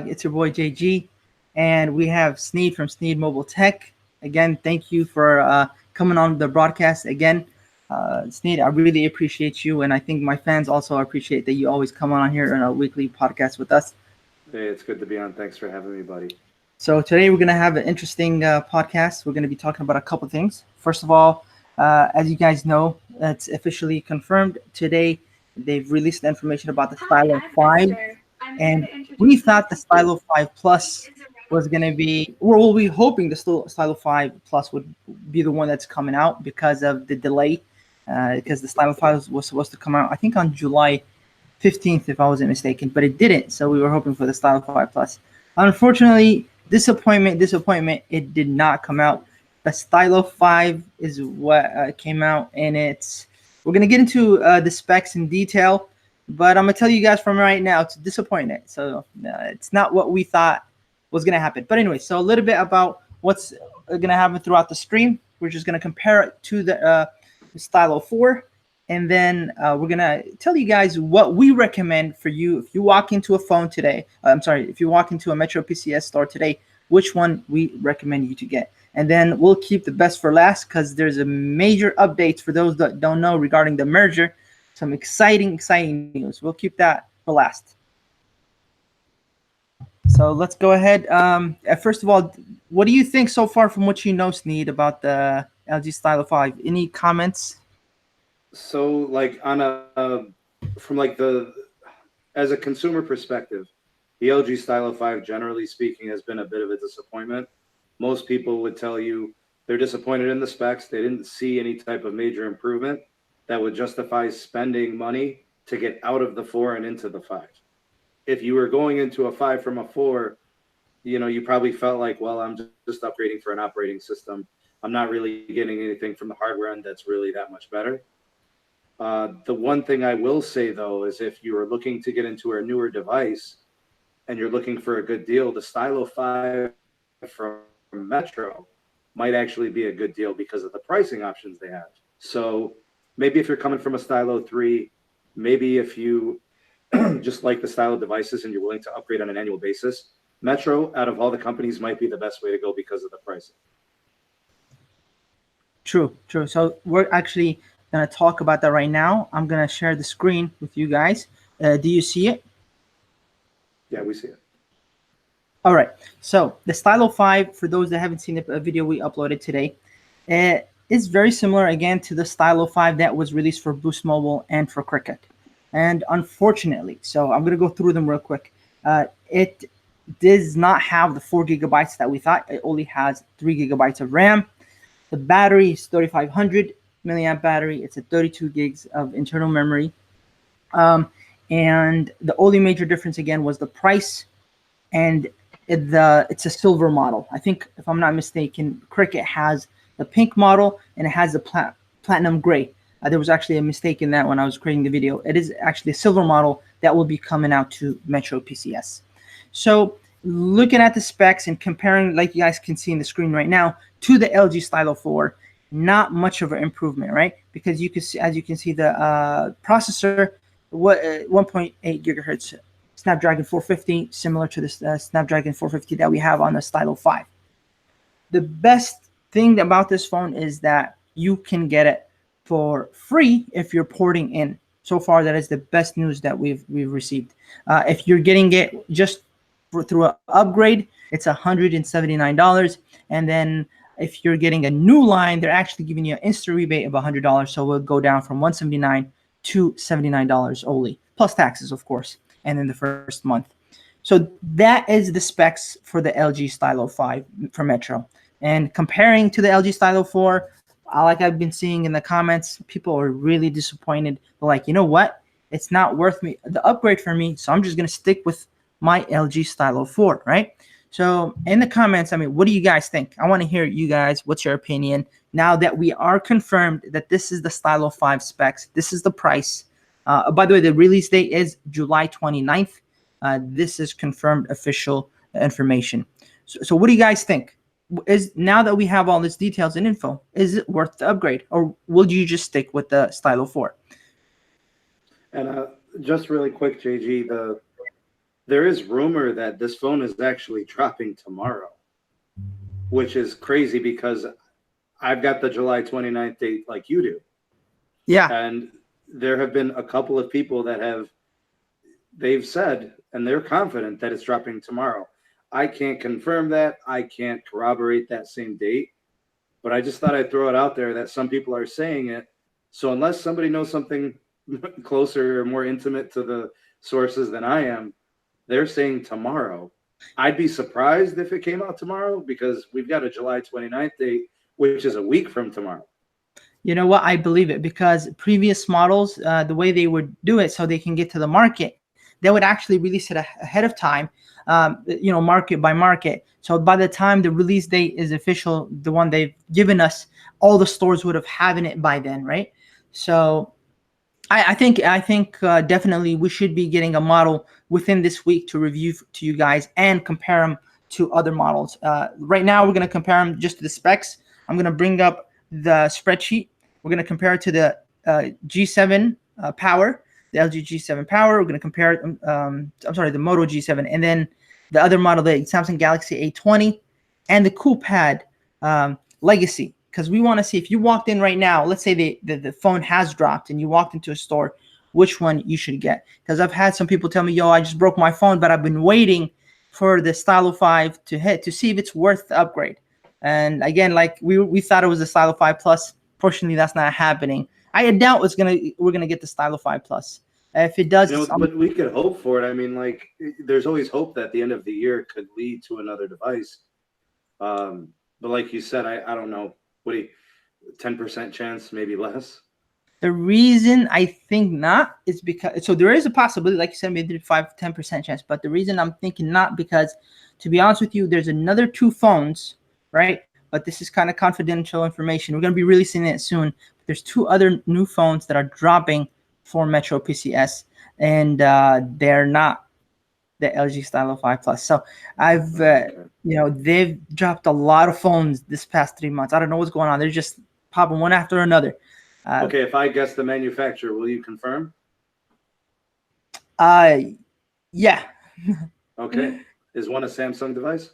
It's your boy JG, and we have Sneed from Sneed Mobile Tech. Again, thank you for coming on the broadcast again. Sneed, I really appreciate you, and I think my fans also appreciate that you always come on here on a weekly podcast with us. Hey, it's good to be on. Thanks for having me, buddy. So today we're going to have an interesting podcast. We're going to be talking about a couple things. First of all, as you guys know, it's officially confirmed today. They've released the information about the Stylo 5, and we thought the Stylo 5 Plus was going to be, we'll be hoping the Stylo 5 Plus would be the one that's coming out because of the delay, because the Stylo 5 was supposed to come out, I think, on July 15th, if I wasn't mistaken, but it didn't. So we were hoping for the Stylo 5 Plus. Unfortunately, disappointment, it did not come out. The Stylo 5 is what came out, and we're going to get into the specs in detail, but I'm going to tell you guys from right now, it's a disappointment. So it's not what we thought was going to happen. But anyway, so a little bit about what's going to happen throughout the stream. We're just going to compare it to the Stylo 4, and then we're going to tell you guys what we recommend for you if you walk into a phone today. If you walk into a Metro PCS store today, which one we recommend you to get. And then we'll keep the best for last because there's a major updates for those that don't know regarding the merger. Some exciting news. We'll keep that for last. So let's go ahead. First of all, what do you think so far from what you know, Sneed, about the LG Stylo 5? Any comments? So, like as a consumer perspective, the LG Stylo 5, generally speaking, has been a bit of a disappointment. Most people would tell you they're disappointed in the specs. They didn't see any type of major improvement that would justify spending money to get out of the 4 and into the 5. If you were going into a 5 from a 4, you probably felt like, well, I'm just upgrading for an operating system. I'm not really getting anything from the hardware end that's really that much better. The one thing I will say, though, is if you are looking to get into a newer device and you're looking for a good deal, the Stylo 5 from Metro might actually be a good deal because of the pricing options they have. So maybe if you're coming from a Stylo 3, maybe if you just like the Stylo devices and you're willing to upgrade on an annual basis, Metro, out of all the companies, might be the best way to go because of the pricing. True. So we're actually going to talk about that right now. I'm going to share the screen with you guys. Do you see it? Yeah, we see it. All right, so the Stylo 5, for those that haven't seen the video we uploaded today, is very similar, again, to the Stylo 5 that was released for Boost Mobile and for Cricket. And unfortunately, so I'm going to go through them real quick. It does not have the 4 gigabytes that we thought. It only has 3 gigabytes of RAM. The battery is 3500 milliamp battery. It's a 32 gigs of internal memory. And the only major difference, again, was the price, and it's a silver model. I think, if I'm not mistaken, Cricket has the pink model and it has the platinum gray. There was actually a mistake in that when I was creating the video. It is actually a silver model that will be coming out to Metro PCS. So looking at the specs and comparing, like you guys can see in the screen right now, to the LG Stylo 4, not much of an improvement, right? Because you can see, as you can see, the processor, 1.8 gigahertz. Snapdragon 450, similar to the Snapdragon 450 that we have on the Stylo 5. The best thing about this phone is that you can get it for free if you're porting in. So far, that is the best news that we've received. If you're getting it just through an upgrade, it's $179. And then if you're getting a new line, they're actually giving you an instant rebate of $100. So we'll go down from $179 to $79 only, plus taxes, of course, and in the first month. So that is the specs for the LG Stylo 5 for Metro. And comparing to the LG Stylo 4, like I've been seeing in the comments, people are really disappointed. They're like, you know what? It's not worth me the upgrade for me, so I'm just going to stick with my LG Stylo 4, right? So in the comments, what do you guys think? I want to hear you guys. What's your opinion? Now that we are confirmed that this is the Stylo 5 specs, this is the price. By the way, the release date is July 29th. This is confirmed official information. So what do you guys think? Now that we have all these details and info, is it worth the upgrade, or will you just stick with the Stylo 4? And just really quick, JG, there is rumor that this phone is actually dropping tomorrow, which is crazy because I've got the July 29th date like you do. Yeah. And there have been a couple of people that they've said, and they're confident that it's dropping tomorrow. I can't confirm that. I can't corroborate that same date, but I just thought I'd throw it out there that some people are saying it. So unless somebody knows something closer or more intimate to the sources than I am, they're saying tomorrow. I'd be surprised if it came out tomorrow because we've got a July 29th date, which is a week from tomorrow. You know what? I believe it because previous models, the way they would do it so they can get to the market, they would actually release it ahead of time, market by market. So by the time the release date is official, the one they've given us, all the stores would have having it by then, right? So I think definitely we should be getting a model within this week to review to you guys and compare them to other models. Right now, we're going to compare them just to the specs. I'm going to bring up the spreadsheet. We're going to compare it to the G7 Power, the LG G7 Power. We're going to compare it, the Moto G7, and then the other model, the Samsung Galaxy A20, and the CoolPad Legacy. Because we want to see if you walked in right now, let's say the phone has dropped and you walked into a store, which one you should get. Because I've had some people tell me, yo, I just broke my phone, but I've been waiting for the Stylo 5 to hit to see if it's worth the upgrade. And again, like we thought it was the Stylo 5 Plus. Fortunately, that's not happening. I doubt we're gonna get the Stylo 5 Plus. If it does, But we could hope for it. I mean, like, there's always hope that the end of the year could lead to another device. But like you said, I don't know. What do you, 10% chance, maybe less? the reason I think not is because there is a possibility, like you said, maybe 5-10% chance. But the reason I'm thinking not because, to be honest with you, there's another two phones, right? But this is kind of confidential information. We're gonna be releasing it soon. There's two other new phones that are dropping for Metro PCS, and they're not the LG Stylo 5 Plus. So I've, they've dropped a lot of phones this past 3 months. I don't know what's going on. They're just popping one after another. Okay, if I guess the manufacturer, will you confirm? Yeah. Okay. Is one a Samsung device?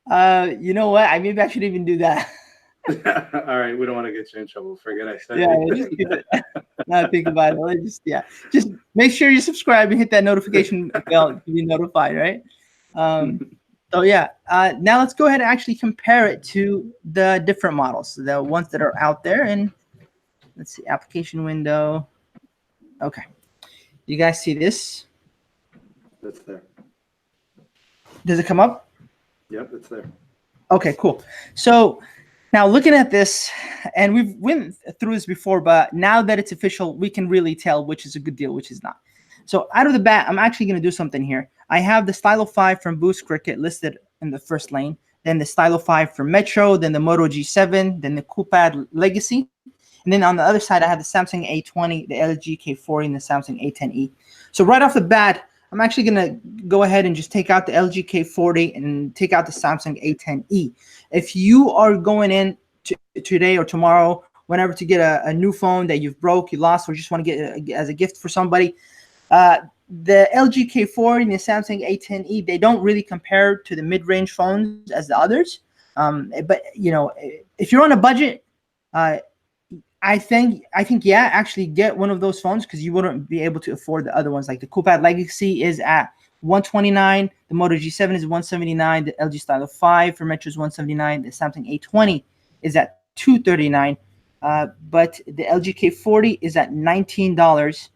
You know what? Maybe I should even do that. All right, we don't want to get you in trouble. Forget I said Yeah, just keep it. Now I think about it. Just make sure you subscribe and hit that notification bell to be notified, right? So yeah, now let's go ahead and actually compare it to the different models, the ones that are out there. And let's see, application window. Okay, you guys see this? That's there. Does it come up? Yep, it's there. Okay, cool. So now looking at this, and we've went through this before, but now that it's official, we can really tell which is a good deal, which is not. So out of the bat, I'm actually going to do something here. I have the Stylo 5 from Boost Cricket listed in the first lane, then the Stylo 5 from Metro, then the Moto G7, then the CoolPad Legacy. And then on the other side, I have the Samsung A20, the LG K40, and the Samsung A10e. So right off the bat, I'm actually going to go ahead and just take out the LG K40 and take out the Samsung A10e. If you are going in today or tomorrow, whenever, to get a new phone that you've broke, you lost, or just want to get as a gift for somebody, the LG K40 and the Samsung A10e, they don't really compare to the mid-range phones as the others. But if you're on a budget, I think yeah, actually get one of those phones because you wouldn't be able to afford the other ones. Like the CoolPad Legacy is at $129, the Moto G7 is $179, the LG Stylo 5 for Metro is $179, the Samsung A20 is at $239, but the LG K40 is at $19,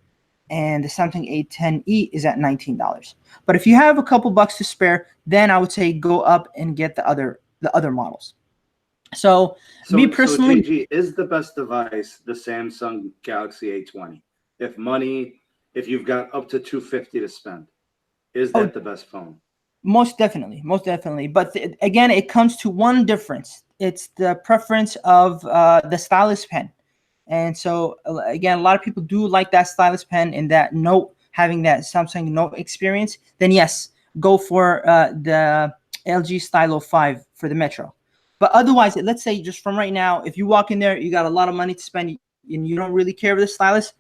and the Samsung A10e is at $19. But if you have a couple bucks to spare, then I would say go up and get the other models. So me personally, JG, is the best device the Samsung Galaxy A20? If you've got up to $250 to spend, is that the best phone? Most definitely. But again, it comes to one difference. It's the preference of the stylus pen. And so again, a lot of people do like that stylus pen and that Note, having that Samsung Note experience. Then yes, go for the LG Stylo 5 for the Metro. But otherwise, let's say just from right now, if you walk in there, you got a lot of money to spend and you don't really care for the stylus,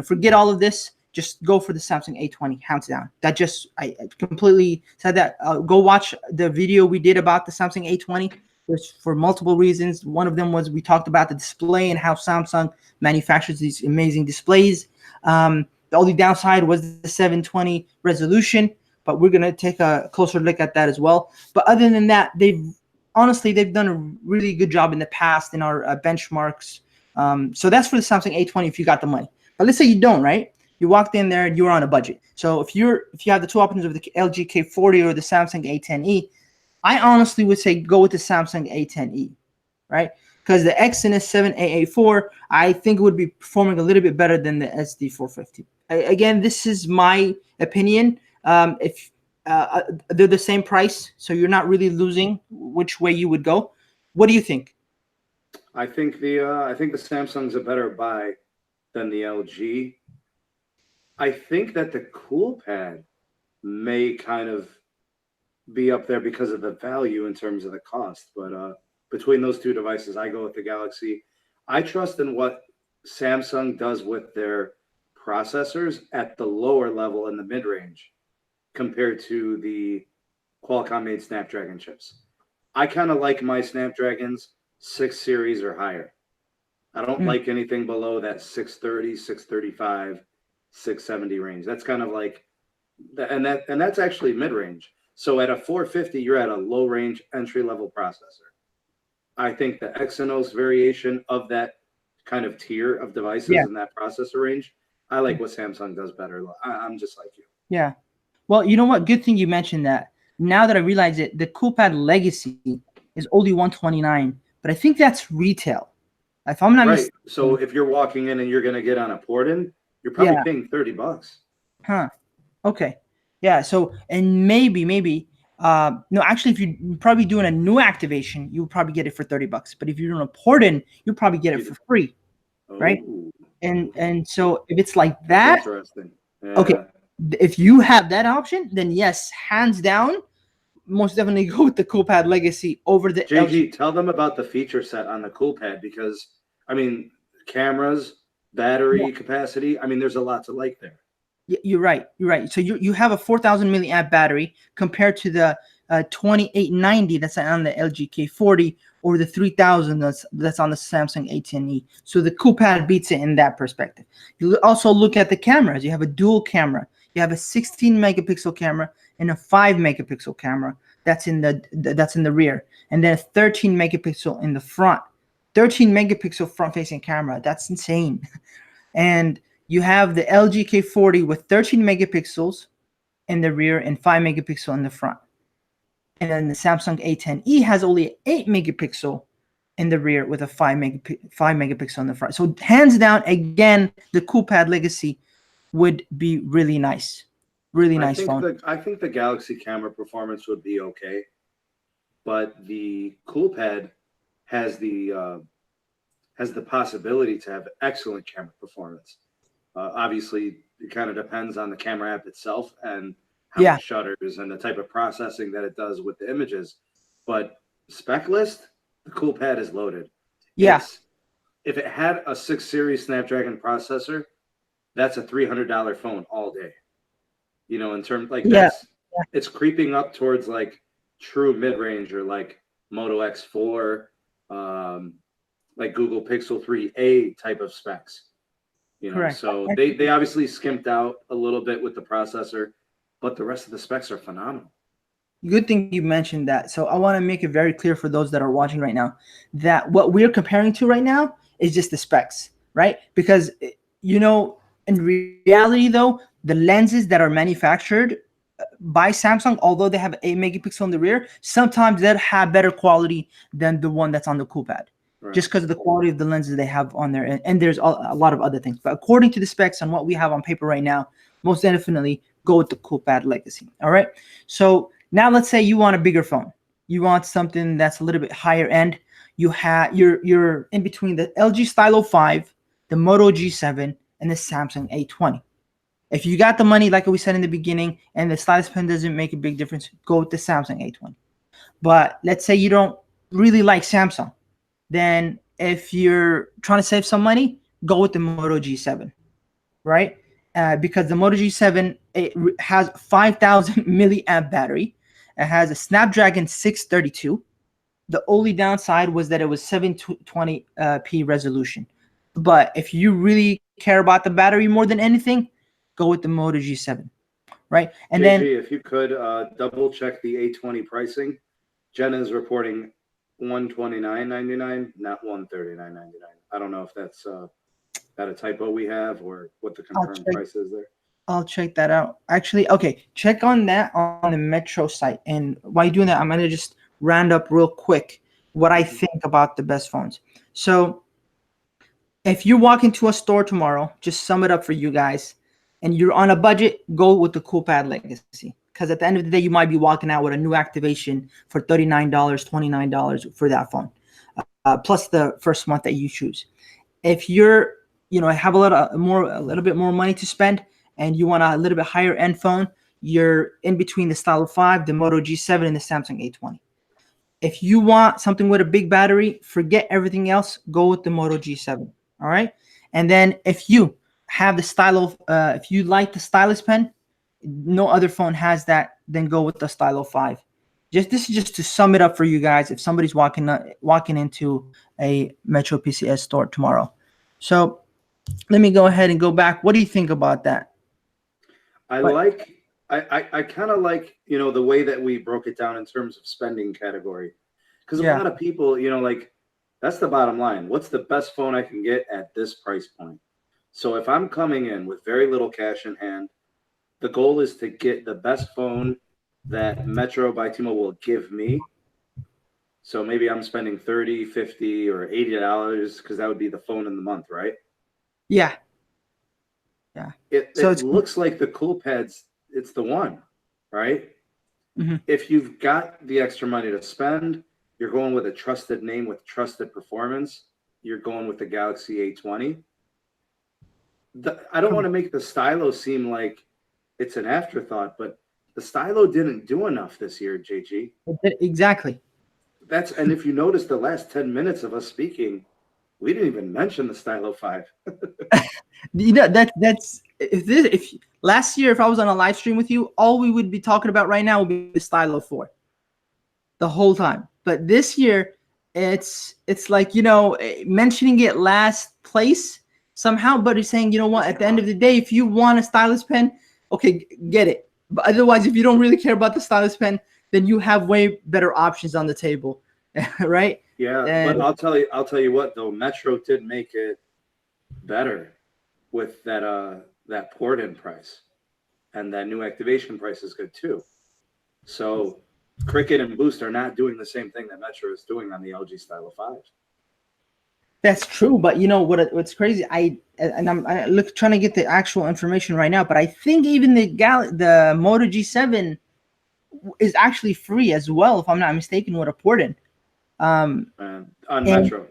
forget all of this. just go for the Samsung A20, hands down. That just I completely said that. Go watch the video we did about the Samsung A20. There's for multiple reasons. One of them was we talked about the display and how Samsung manufactures these amazing displays. The only downside was the 720 resolution, but we're gonna take a closer look at that as well. But other than that, they've done a really good job in the past in our benchmarks. So that's for the Samsung A20 if you got the money. But let's say you don't, right? You walked in there and you were on a budget. So if you have the two options of the LG K40 or the Samsung A10e, I honestly would say go with the Samsung A10e, right? Because the Exynos 7AA4, I think it would be performing a little bit better than the SD450. Again, this is my opinion. If they're the same price, so you're not really losing which way you would go. What do you think? I think the Samsung's a better buy than the LG. I think that the CoolPad may kind of be up there because of the value in terms of the cost, but between those two devices, I go with the Galaxy. I trust in what Samsung does with their processors at the lower level in the mid-range compared to the Qualcomm-made Snapdragon chips. I kind of like my Snapdragons 6 series or higher. I don't like anything below that 630, 635, 670 range. That's kind of like, and that's actually mid-range. So at a 450, you're at a low-range entry-level processor. I think the Exynos variation of that kind of tier of devices in that processor range, I like what Samsung does better. I'm just like you. Yeah. Well, you know what? Good thing you mentioned that. Now that I realize it, the CoolPad Legacy is only 129, but I think that's retail. If I'm not mistaken. So if you're walking in and you're going to get on a port-in, you're probably paying $30. Huh. Okay. Yeah. So, and maybe, no, actually, if you're probably doing a new activation, you would probably get it for $30. But if you're doing a port-in, you'll probably get it for free, right? And so if it's like that, interesting. Yeah. Okay, if you have that option, then yes, hands down, most definitely go with the CoolPad Legacy over the JG, LG. tell them about the feature set on the CoolPad because, I mean, cameras, battery capacity, I mean, there's a lot to like there. You're right. So you have a 4,000 milliamp battery compared to the 2890 that's on the LG K40 or the 3000 that's on the Samsung A10e. So the CoolPad beats it in that perspective. You also look at the cameras. You have a dual camera. You have a 16 megapixel camera and a 5 megapixel camera that's in the rear, and then a 13 megapixel in the front. 13 megapixel front facing camera. That's insane. And you have the LG K40 with 13 megapixels in the rear and 5 megapixel in the front. And then the Samsung A10e has only 8 megapixel in the rear with a 5 megapixel in the front. So hands down, again, the CoolPad Legacy would be really nice. Really nice phone. I think the Galaxy camera performance would be okay, but the CoolPad has the possibility to have excellent camera performance. Obviously, it kind of depends on the camera app itself and how many shutters and the type of processing that it does with the images. But spec list, the CoolPad is loaded. Yeah. If it had a 6 series Snapdragon processor, that's a $300 phone all day. You know, in terms like it's creeping up towards like true mid-range or like Moto X4, like Google Pixel 3a type of specs. You know, correct. So they obviously skimped out a little bit with the processor, but the rest of the specs are phenomenal. Good thing you mentioned that. So I want to make it very clear for those that are watching right now that what we're comparing to right now is just the specs, right? Because, you know, in reality, though, the lenses that are manufactured by Samsung, although they have 8 megapixel in the rear, sometimes they'll have better quality than the one that's on the CoolPad. Right. Just because of the quality of the lenses they have on there. And there's a lot of other things. But according to the specs and what we have on paper right now, most definitely go with the CoolPad Legacy. All right. So now let's say you want a bigger phone. You want something that's a little bit higher end. You're in between the LG Stylo 5, the Moto G7, and the Samsung A20. If you got the money, like we said in the beginning, and the stylus pen doesn't make a big difference, go with the Samsung A20. But let's say you don't really like Samsung. Then if you're trying to save some money, go with the Moto G7, right? because the Moto G7 has 5,000 milliamp battery. It has a Snapdragon 632. The only downside was that it was 720p resolution. But if you really care about the battery more than anything, go with the Moto G7, right? And JG, then if you could double check the A20 pricing. Jenna is reporting $129.99, not $139.99. I don't know if that's that a typo we have or what the I'll confirmed check. price is there. I'll check that out. Actually, okay, check on that on the Metro site. And while you're doing that, I'm gonna just round up real quick what I think about the best phones. So if you walk into a store tomorrow, just sum it up for you guys, and you're on a budget, go with the CoolPad Legacy. Because at the end of the day, you might be walking out with a new activation for $39, $29 for that phone, plus the first month that you choose. If you're, have a little bit more money to spend, and you want a little bit higher end phone, you're in between the Stylo 5, the Moto G7, and the Samsung A20. If you want something with a big battery, forget everything else. Go with the Moto G7. All right. And then if you have the Stylo, if you like the stylus pen, no other phone has that, then go with the Stylo 5. This is just to sum it up for you guys. If somebody's walking into a Metro PCS store tomorrow, so let me go ahead and go back. What do you think about that? I kind of like, the way that we broke it down in terms of spending category. Because a lot of people, like, that's the bottom line. What's the best phone I can get at this price point? So if I'm coming in with very little cash in hand, the goal is to get the best phone that Metro by T-Mobile will give me. So maybe I'm spending $30, $50, or $80 because that would be the phone in the month, right? Yeah. It looks like the CoolPads, it's the one, right? Mm-hmm. If you've got the extra money to spend, you're going with a trusted name with trusted performance. You're going with the Galaxy A20. I don't want to make the Stylo seem like it's an afterthought, but the Stylo didn't do enough this year, JG. Exactly. And if you notice the last 10 minutes of us speaking, we didn't even mention the Stylo 5. That's if last year, if I was on a live stream with you, all we would be talking about right now would be the Stylo 4 the whole time. But this year, it's like, mentioning it last place somehow, but he's saying, what, at the end of the day, if you want a stylus pen, okay, get it. But otherwise, if you don't really care about the stylus pen, then you have way better options on the table, right? Yeah, And but I'll tell you what though, Metro did make it better with that port-in price, and that new activation price is good too. So Cricket and Boost are not doing the same thing that Metro is doing on the LG Stylo 5. that's true, but what's crazy? I'm trying to get the actual information right now, but I think even the Moto G7 is actually free as well, if I'm not mistaken, with a port-in. On Metro.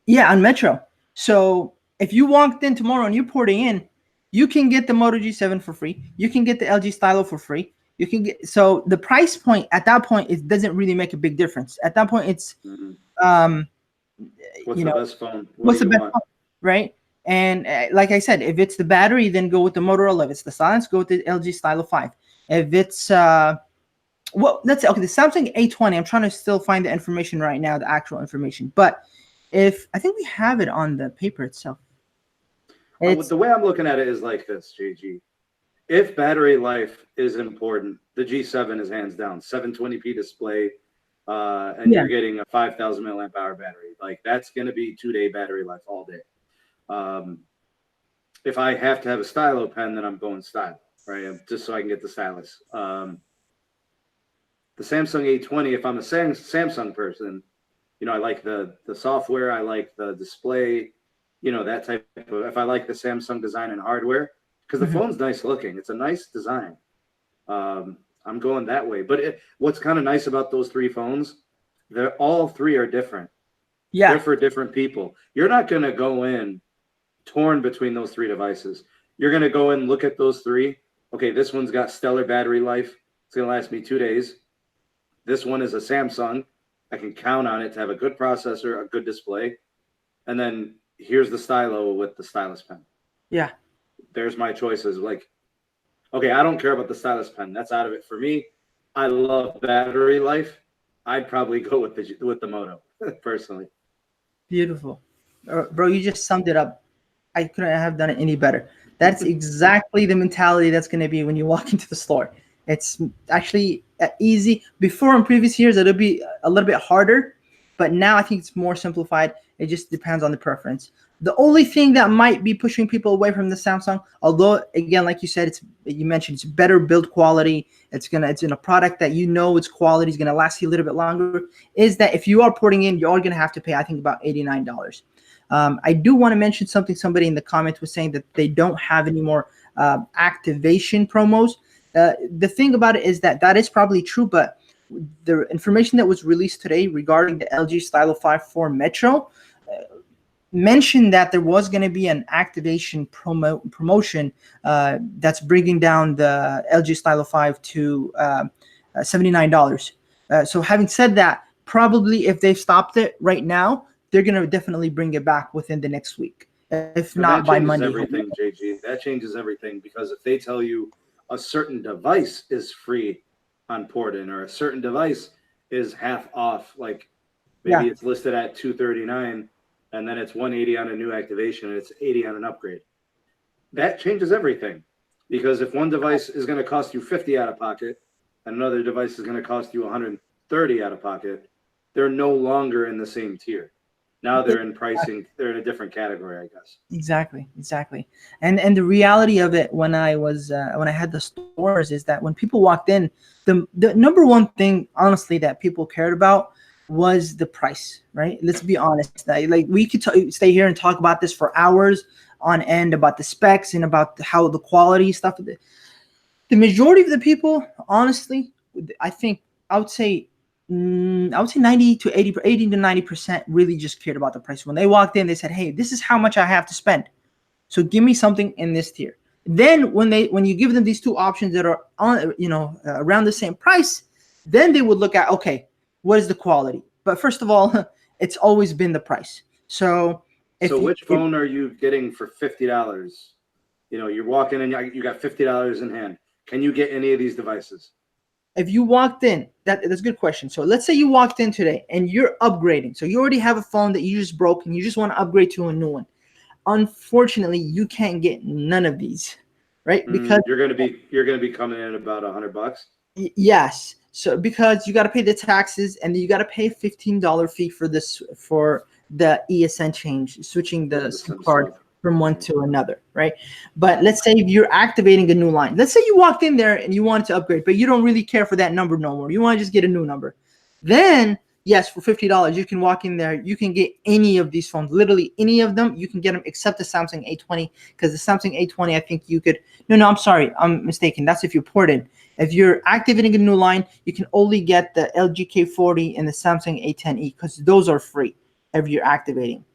Yeah, on Metro. So if you walked in tomorrow and you're porting in, you can get the Moto G7 for free. You can get the LG Stylo for free. You can get, so the price point at that point, it doesn't really make a big difference. At that point, it's what's the best phone? What's the best phone, right? And like I said, if it's the battery, then go with the Motorola. If it's the silence, go with the LG Stylo 5. If it's that's okay. The Samsung A20. I'm trying to still find the information right now, the actual information. But if I think we have it on the paper itself. The way I'm looking at it is like this, JG. If battery life is important, the G7 is hands down 720p display, and you're getting a 5,000 milliamp hour battery. Like that's going to be 2-day battery life all day. If I have to have a stylo pen, then I'm going stylo, right? Just so I can get the stylus. The Samsung A20, if I'm a Samsung person, I like the software, I like the display, that type of, if I like the Samsung design and hardware, because the phone's nice looking. It's a nice design. I'm going that way. But what's kind of nice about those three phones, all three are different. Yeah. They're for different people. You're not going to go in torn between those three devices. You're going to go in, look at those three. Okay, this one's got stellar battery life. It's going to last me 2 days. This one is a Samsung. I can count on it to have a good processor, a good display. And then here's the stylo with the stylus pen. Yeah. there's my choices. Like, okay, I don't care about the stylus pen. That's out of it for me. I love battery life. I'd probably go with the Moto personally. Beautiful. Bro, you just summed it up. I couldn't have done it any better. That's exactly the mentality that's going to be when you walk into the store. It's actually easy. Before in previous years, it'll be a little bit harder, but now I think it's more simplified. It just depends on the preference. The only thing that might be pushing people away from the Samsung, although again, like you said, you mentioned it's better build quality. It's in a product that you know its quality is gonna last you a little bit longer. Is that if you are porting in, you're gonna have to pay, I think, about $89. I do want to mention something. Somebody in the comments was saying that they don't have any more activation promos. The thing about it is that is probably true, but the information that was released today regarding the LG Stylo 5 for Metro mentioned that there was going to be an activation promotion that's bringing down the LG Stylo 5 to $79. So having said that, probably if they've stopped it right now, they're going to definitely bring it back within the next week, if So not that by changes Monday. everything, JG. That changes everything because if they tell you a certain device is free on port-in or a certain device is half off, like maybe Yeah. it's listed at $239 and then it's $180 on a new activation and it's $80 on an upgrade. That changes everything because if one device is going to cost you $50 out of pocket and another device is going to cost you $130 out of pocket, they're no longer in the same tier. Now they're in pricing, they're in a different category, I guess. Exactly. And the reality of it when I had the stores is that when people walked in, the number one thing honestly that people cared about was the price, right? Let's be honest. Like we could stay here and talk about this for hours on end about the specs and about how the quality stuff. The majority of the people, honestly, I think I would say 90 to 90% really just cared about the price. When they walked in, they said, "Hey, this is how much I have to spend. So give me something in this tier." Then when you give them these two options that are on, around the same price, then they would look at, okay, what is the quality? But first of all, it's always been the price. So which phone are you getting for $50? You're walking in, you got $50 in hand. Can you get any of these devices? If you walked in, that's a good question. So let's say you walked in today and you're upgrading. So you already have a phone that you just broke and you just want to upgrade to a new one. Unfortunately, you can't get none of these, right? Because you're gonna be coming in about $100. Yes. So because you got to pay the taxes and you got to pay a $15 fee for the ESN change, switching the SIM card from one to another, right? But let's say you're activating a new line. Let's say you walked in there and you wanted to upgrade, but you don't really care for that number no more. You want to just get a new number. Then, yes, for $50, you can walk in there. You can get any of these phones, literally any of them. You can get them except the Samsung A20, because the Samsung A20, I think you could. No, I'm sorry. I'm mistaken. That's if you port in. If you're activating a new line, you can only get the LG K40 and the Samsung A10e because those are free if you're activating.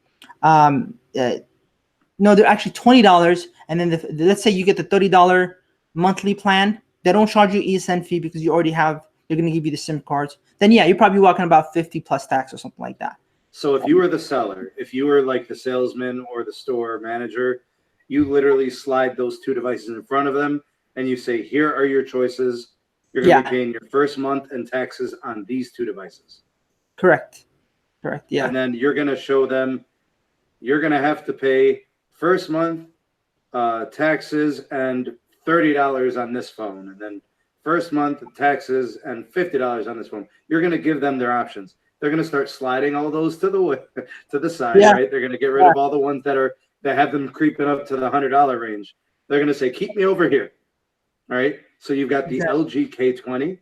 No, they're actually $20, and then let's say you get the $30 monthly plan. They don't charge you ESN fee because you already have. They're going to give you the SIM cards. Then yeah, you're probably walking about 50 plus tax or something like that. So if you were the seller, if you were like the salesman or the store manager, you literally slide those two devices in front of them and you say, "Here are your choices. You're going to be paying your first month and taxes on these two devices." Correct. Yeah. And then you're going to show them you're going to have to pay first month taxes and $30 on this phone, and then first month taxes and $50 on this phone. You're going to give them their options. They're going to start sliding all those to the side, right? They're going to get rid of all the ones that have them creeping up to the $100 range. They're going to say, "Keep me over here." All right. So you've got the LG K20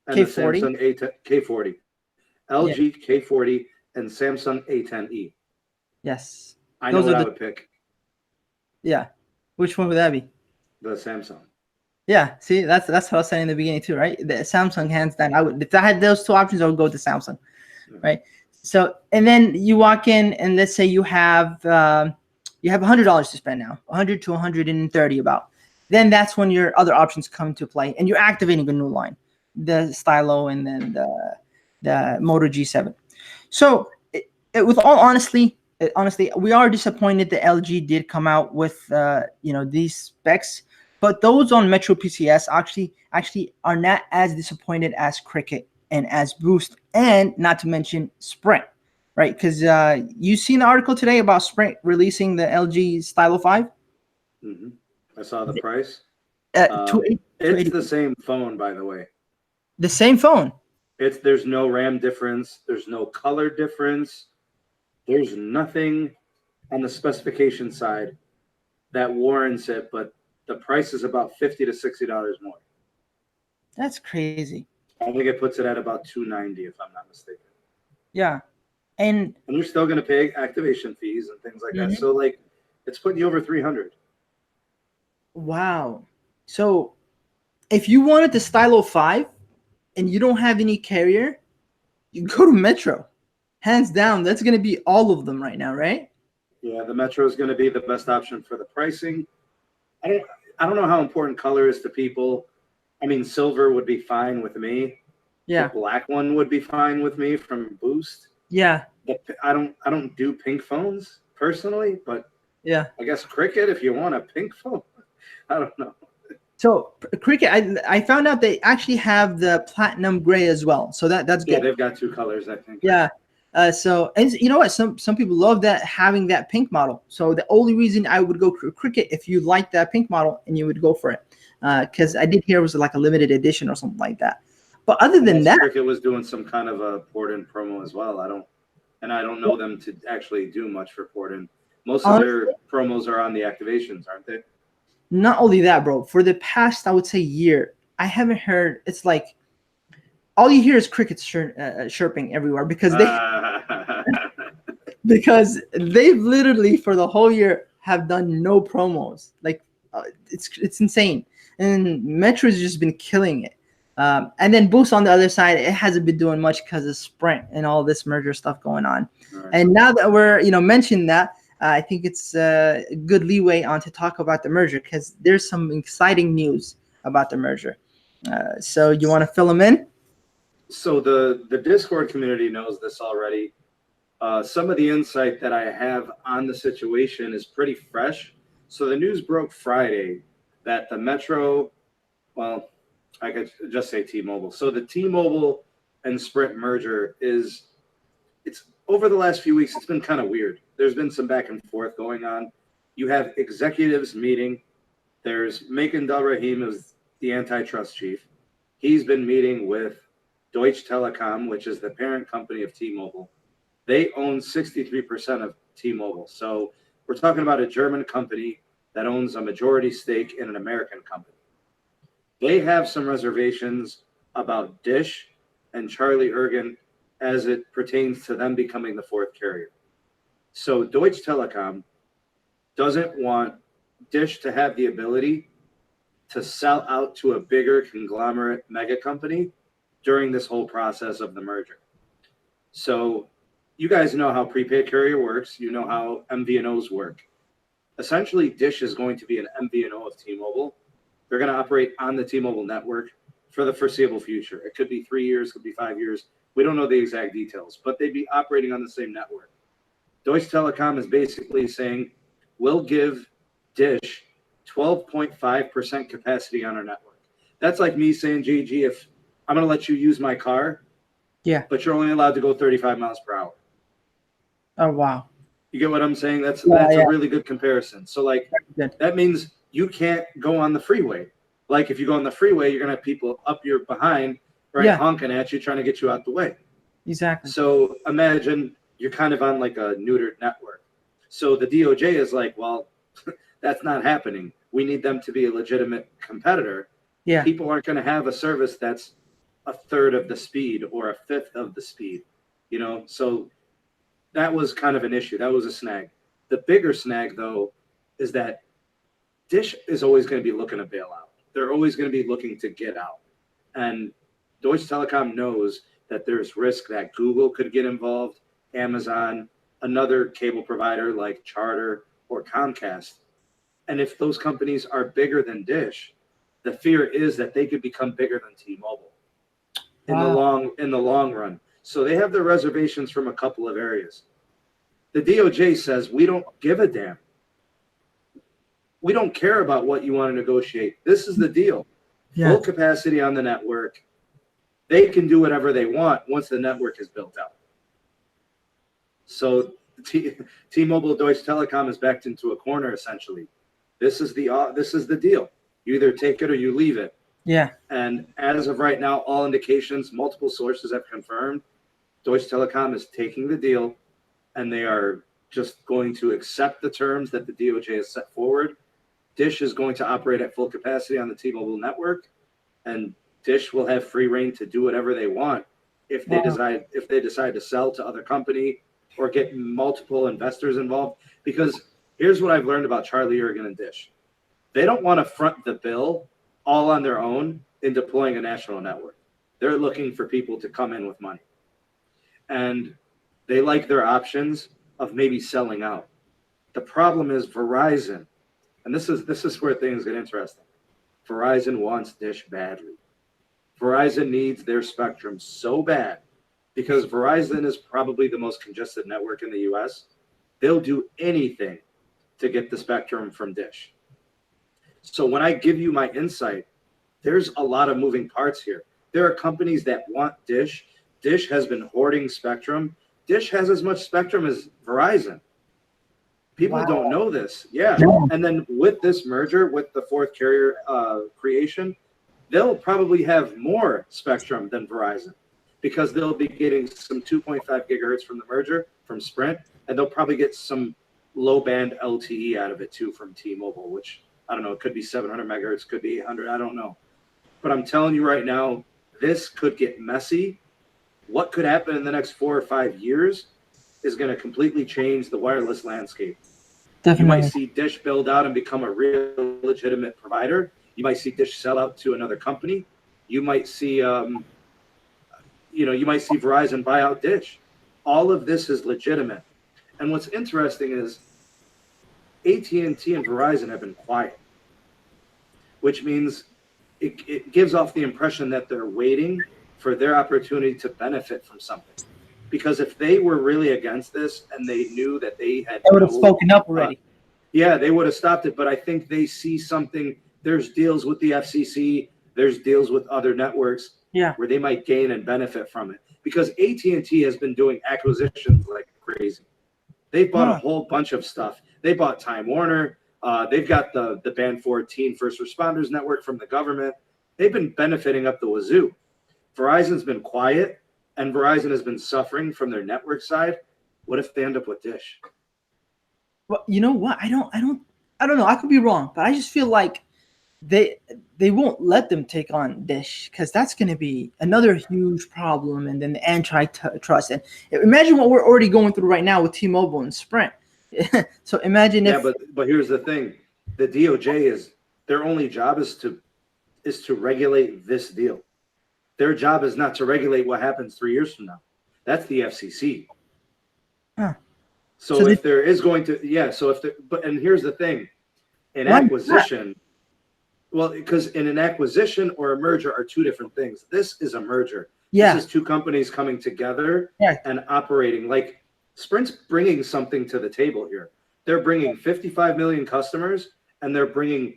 and K40. the Samsung K40. LG K40 and Samsung A10e. Yes. I know what I would pick. Yeah. Which one would that be? The Samsung. Yeah. See, that's what I was saying in the beginning too, right? The Samsung, hands down. If I had those two options, I would go with the Samsung, right? So, and then you walk in, and let's say you have $100 to spend now, 100 to 130 about. Then that's when your other options come into play, and you're activating a new line, the Stylo and then the Moto G7. So, with all honesty, honestly, we are disappointed that LG did come out with these specs, but those on Metro PCS actually are not as disappointed as Cricket and as Boost, and not to mention Sprint, right? Because you seen the article today about Sprint releasing the LG Stylo 5. Hmm. I saw the price. 280, It's the same phone, by the way. the same phone. There's no RAM difference. There's no color difference. There's nothing on the specification side that warrants it, but the price is about $50 to $60 more. That's crazy. I think it puts it at about $290 if I'm not mistaken. Yeah, and And you're still going to pay activation fees and things like that. Mhm. So like, it's putting you over 300. Wow. So if you wanted the Stylo 5 and you don't have any carrier, you go to Metro. Hands down, that's going to be all of them right now, right? Yeah, the Metro is going to be the best option for the pricing. I don't I don't know how important color is to people. I mean, silver would be fine with me. The Yeah. black one would be fine with me from Boost. Yeah. I don't do pink phones personally, but Yeah. I guess Cricket if you want a pink phone. I don't know. So Cricket, I found out they actually have the platinum gray as well. So that's Yeah, good. they've got two colors, I think. Yeah. So, and you know what? Some people love that, having that pink model. So the only reason I would go Cricket, if you like that pink model, and you would go for it, because I did hear it was like a limited edition or something like that. But other than that, Cricket was doing some kind of a port-in promo as well. I don't know them to actually do much for port-in. Most of their promos are on the activations, aren't they? Not only that, bro. For the past, I would say, year, I haven't heard. It's like all you hear is crickets chirping everywhere because they've literally for the whole year have done no promos. Like it's insane, and Metro's just been killing it. And then Boost on the other side, it hasn't been doing much because of Sprint and all this merger stuff going on. Right. And now that we're mentioning that, I think it's a good leeway on to talk about the merger because there's some exciting news about the merger. So you want to fill them in? So the Discord community knows this already. Some of the insight that I have on the situation is pretty fresh. So the news broke Friday that the Metro, well, I could just say T-Mobile. So the T-Mobile and Sprint merger it's over the last few weeks, it's been kind of weird. There's been some back and forth going on. You have executives meeting. There's Macon Del Rahim, who's the antitrust chief. He's been meeting with Deutsche Telekom, which is the parent company of T-Mobile. They own 63% of T-Mobile. So we're talking about a German company that owns a majority stake in an American company. They have some reservations about Dish and Charlie Ergen as it pertains to them becoming the fourth carrier. So Deutsche Telekom doesn't want Dish to have the ability to sell out to a bigger conglomerate mega company during this whole process of the merger. So you guys know how prepaid carrier works. You know how MVNOs work. Essentially, Dish is going to be an MVNO of T-Mobile. They're going to operate on the T-Mobile network for the foreseeable future. It could be 3 years, could be 5 years. We don't know the exact details, but they'd be operating on the same network. Deutsche Telekom is basically saying, we'll give Dish 12.5% capacity on our network. That's like me saying, JG, if I'm going to let you use my car, Yeah. but you're only allowed to go 35 miles per hour. Oh, wow. You get what I'm saying? That's Yeah. a really good comparison. So, like, that means you can't go on the freeway. Like, if you go on the freeway, you're going to have people up your behind, right, honking at you, trying to get you out the way. Exactly. So imagine you're kind of on like a neutered network. So the DOJ is like, well, that's not happening. We need them to be a legitimate competitor. Yeah. People aren't going to have a service that's a third of the speed or a fifth of the speed, So that was kind of an issue. That was a snag. The bigger snag, though, is that Dish is always going to be looking to bail out. They're always going to be looking to get out. And Deutsche Telekom knows that there's risk that Google could get involved, Amazon, another cable provider like Charter or Comcast. And if those companies are bigger than Dish, the fear is that they could become bigger than T-Mobile in the long run. So they have their reservations from a couple of areas. The DOJ says we don't give a damn. We don't care about what you want to negotiate. This is the deal. Yeah. Full capacity on the network. They can do whatever they want once the network is built out. So T-Mobile Deutsche Telekom is backed into a corner essentially. This is the deal. You either take it or you leave it. Yeah. And as of right now, all indications, multiple sources have confirmed Deutsche Telekom is taking the deal, and they are just going to accept the terms that the DOJ has set forward. Dish is going to operate at full capacity on the T-Mobile network, and Dish will have free reign to do whatever they want if they decide to sell to other company or get multiple investors involved. Because here's what I've learned about Charlie Ergen and Dish. They don't want to front the bill all on their own in deploying a national network. They're looking for people to come in with money. And they like their options of maybe selling out. The problem is Verizon, and this is where things get interesting. Verizon wants Dish badly. Verizon needs their spectrum so bad because Verizon is probably the most congested network in the US. They'll do anything to get the spectrum from Dish. So when I give you my insight, there's a lot of moving parts here. There are companies that want Dish. Dish has been hoarding spectrum. Dish has as much spectrum as Verizon. People don't know this. Yeah. And then with this merger, with the fourth carrier creation, they'll probably have more spectrum than Verizon because they'll be getting some 2.5 gigahertz from the merger from Sprint, and they'll probably get some low band LTE out of it too from T-Mobile, which I don't know, it could be 700 megahertz, could be 800, I don't know. But I'm telling you right now, this could get messy. What could happen in the next 4 or 5 years is going to completely change the wireless landscape. Definitely. You might see Dish build out and become a real legitimate provider. You might see Dish sell out to another company. You might see, you might see Verizon buy out Dish. All of this is legitimate. And what's interesting is AT&T and Verizon have been quiet, which means it gives off the impression that they're waiting for their opportunity to benefit from something. Because if they were really against this and they knew that they would have spoken up already. They would have stopped it. But I think they see something. There's deals with the FCC. There's deals with other networks where they might gain and benefit from it. Because AT&T has been doing acquisitions like crazy. They've bought a whole bunch of stuff. They bought Time Warner. They've got the Band 14 First Responders Network from the government. They've been benefiting up the wazoo. Verizon's been quiet, and Verizon has been suffering from their network side. What if they end up with Dish? Well, you know what? I don't know. I could be wrong, but I just feel like they won't let them take on Dish because that's going to be another huge problem, and then the antitrust. And imagine what we're already going through right now with T-Mobile and Sprint. So imagine if. Yeah, but here's the thing: the DOJ their only job is to regulate this deal. Their job is not to regulate what happens 3 years from now. That's the FCC. Huh. So if there is going to, and here's the thing, acquisition, because in an acquisition or a merger are two different things. This is a merger. Yeah. This is two companies coming together and operating. Like Sprint's bringing something to the table here. They're bringing 55 million customers, and they're bringing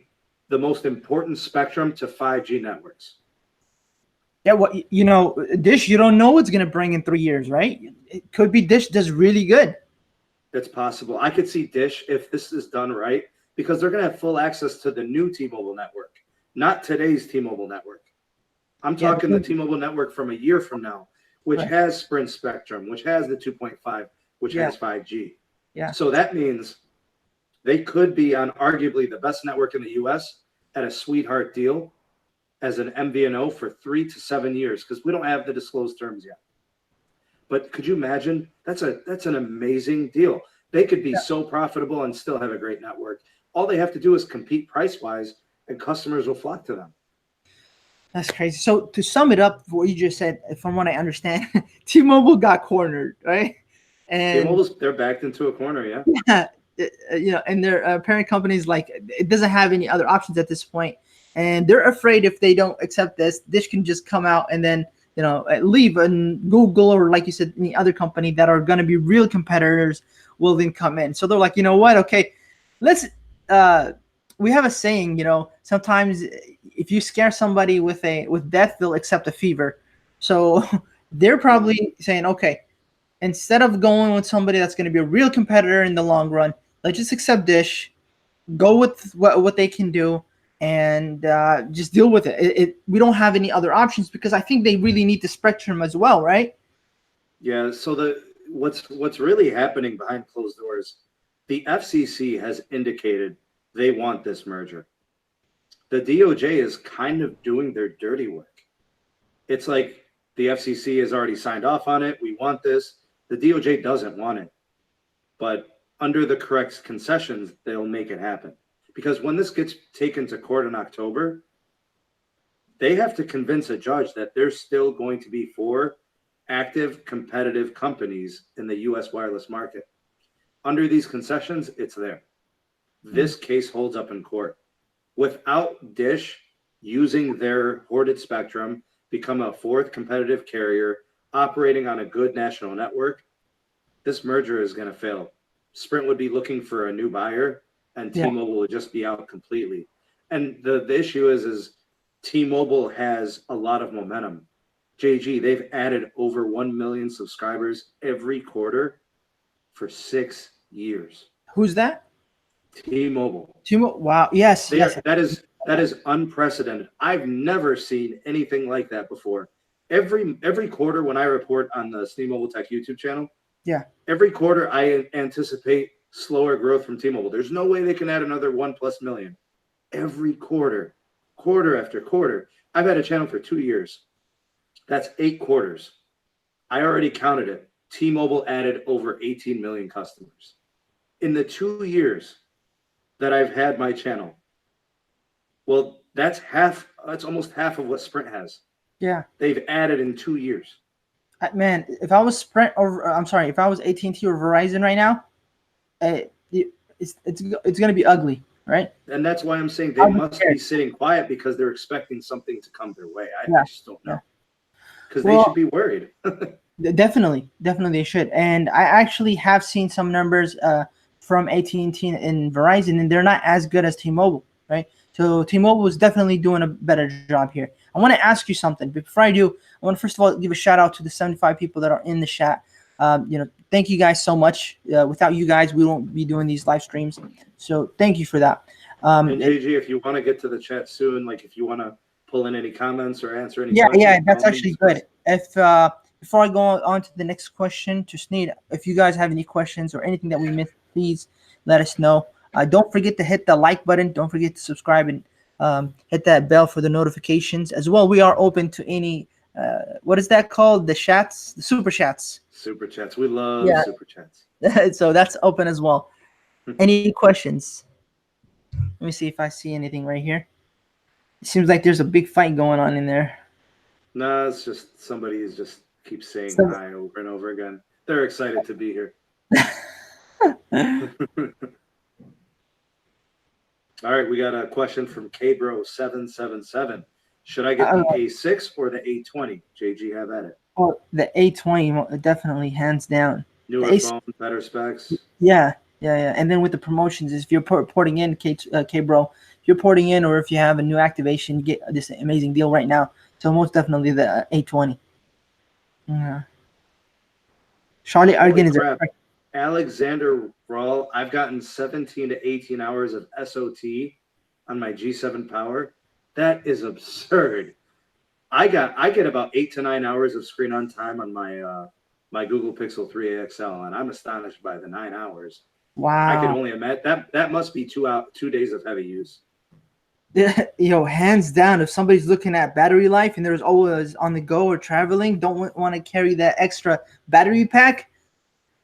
the most important spectrum to 5G networks. Yeah, Dish, you don't know what's going to bring in 3 years, right? It could be Dish does really good. That's possible. I could see Dish, if this is done right, because they're going to have full access to the new T-Mobile network, not today's T-Mobile network. I'm talking the T-Mobile network from a year from now, which has Sprint spectrum, which has the 2.5, which has 5G. Yeah. So that means they could be on arguably the best network in the U.S. at a sweetheart deal as an MVNO for 3 to 7 years, because we don't have the disclosed terms yet. But could you imagine? That's an amazing deal. They could be so profitable and still have a great network. All they have to do is compete price-wise, and customers will flock to them. That's crazy. So to sum it up, what you just said, from what I understand, T-Mobile got cornered, right? And they're backed into a corner, and their parent company's like, it doesn't have any other options at this point. And they're afraid if they don't accept this, Dish can just come out and then leave, and Google, or like you said, any other company that are going to be real competitors will then come in. So they're like, you know what? Okay, let's. We have a saying, sometimes if you scare somebody with death, they'll accept a fever. So they're probably saying, okay, instead of going with somebody that's going to be a real competitor in the long run, let's just accept Dish, go with what they can do, and just deal with it. We don't have any other options because I think they really need the spectrum as well, right? Yeah. So what's really happening behind closed doors, the FCC has indicated they want this merger. The DOJ is kind of doing their dirty work. It's like the FCC has already signed off on it. We want this. The DOJ doesn't want it, but under the correct concessions, they'll make it happen. Because when this gets taken to court in October, they have to convince a judge that there's still going to be 4 active competitive companies in the US wireless market. Under these concessions, it's there. This case holds up in court. Without Dish using their hoarded spectrum, become a 4th competitive carrier operating on a good national network, this merger is going to fail. Sprint would be looking for a new buyer, and Yeah. T-Mobile would just be out completely. And the issue is T-Mobile has a lot of momentum. JG, they've added over 1 million subscribers every quarter for 6 years. Who's that? T-Mobile. Wow. Yes. Yes. That is unprecedented. I've never seen anything like that before. Every quarter when I report on the T-Mobile Tech YouTube channel, Yeah. every quarter I anticipate slower growth from T-Mobile. There's no way they can add another 1+ million. Every quarter after quarter. I've had a channel for 2 years. That's 8 quarters. I already counted it. T-Mobile added over 18 million customers. In the 2 years that I've had my channel, well, that's almost half of what Sprint has. Yeah. They've added in 2 years. Man, if I was Sprint, or I'm sorry, if I was AT&T or Verizon right now, it's gonna be ugly, right? And that's why I'm saying they must be sitting quiet because they're expecting something to come their way. I just don't know. Because they should be worried. Definitely they should. And I actually have seen some numbers from AT&T and Verizon, and they're not as good as T-Mobile, right? So T-Mobile is definitely doing a better job here. I want to ask you something. But before I do, I want to first of all give a shout out to the 75 people that are in the chat. Thank you guys so much. Without you guys, we won't be doing these live streams. So thank you for that. And JG, if you want to get to the chat soon, like if you want to pull in any comments or answer any questions. Yeah, that's actually good. If before I go on to the next question, just need, if you guys have any questions or anything that we missed, please let us know. Don't forget to hit the like button. Don't forget to subscribe and hit that bell for the notifications as well. We are open to any, what is that called? The chats, the super chats. Super chats. We love super chats. So that's open as well. Any questions? Let me see if I see anything right here. It seems like there's a big fight going on in there. No, it's just somebody is just keeps saying hi over and over again. They're excited to be here. All right, we got a question from KBro777. Should I get the A6 or the A20? JG, have at it. Oh, the A20, definitely, hands down. Newer phone, better specs. Yeah. And then with the promotions, if you're porting in, K-Bro, if you're porting in or if you have a new activation, you get this amazing deal right now. So most definitely the A20. Yeah. Charlie Argan is Alexander Rawl, I've gotten 17 to 18 hours of SOT on my G7 Power. That is absurd. I get about 8 to 9 hours of screen on time on my Google Pixel 3 XL, and I'm astonished by the 9 hours. Wow. I can only imagine that must be 2 days of heavy use. Hands down, if somebody's looking at battery life and there's always on the go or traveling, don't want to carry that extra battery pack,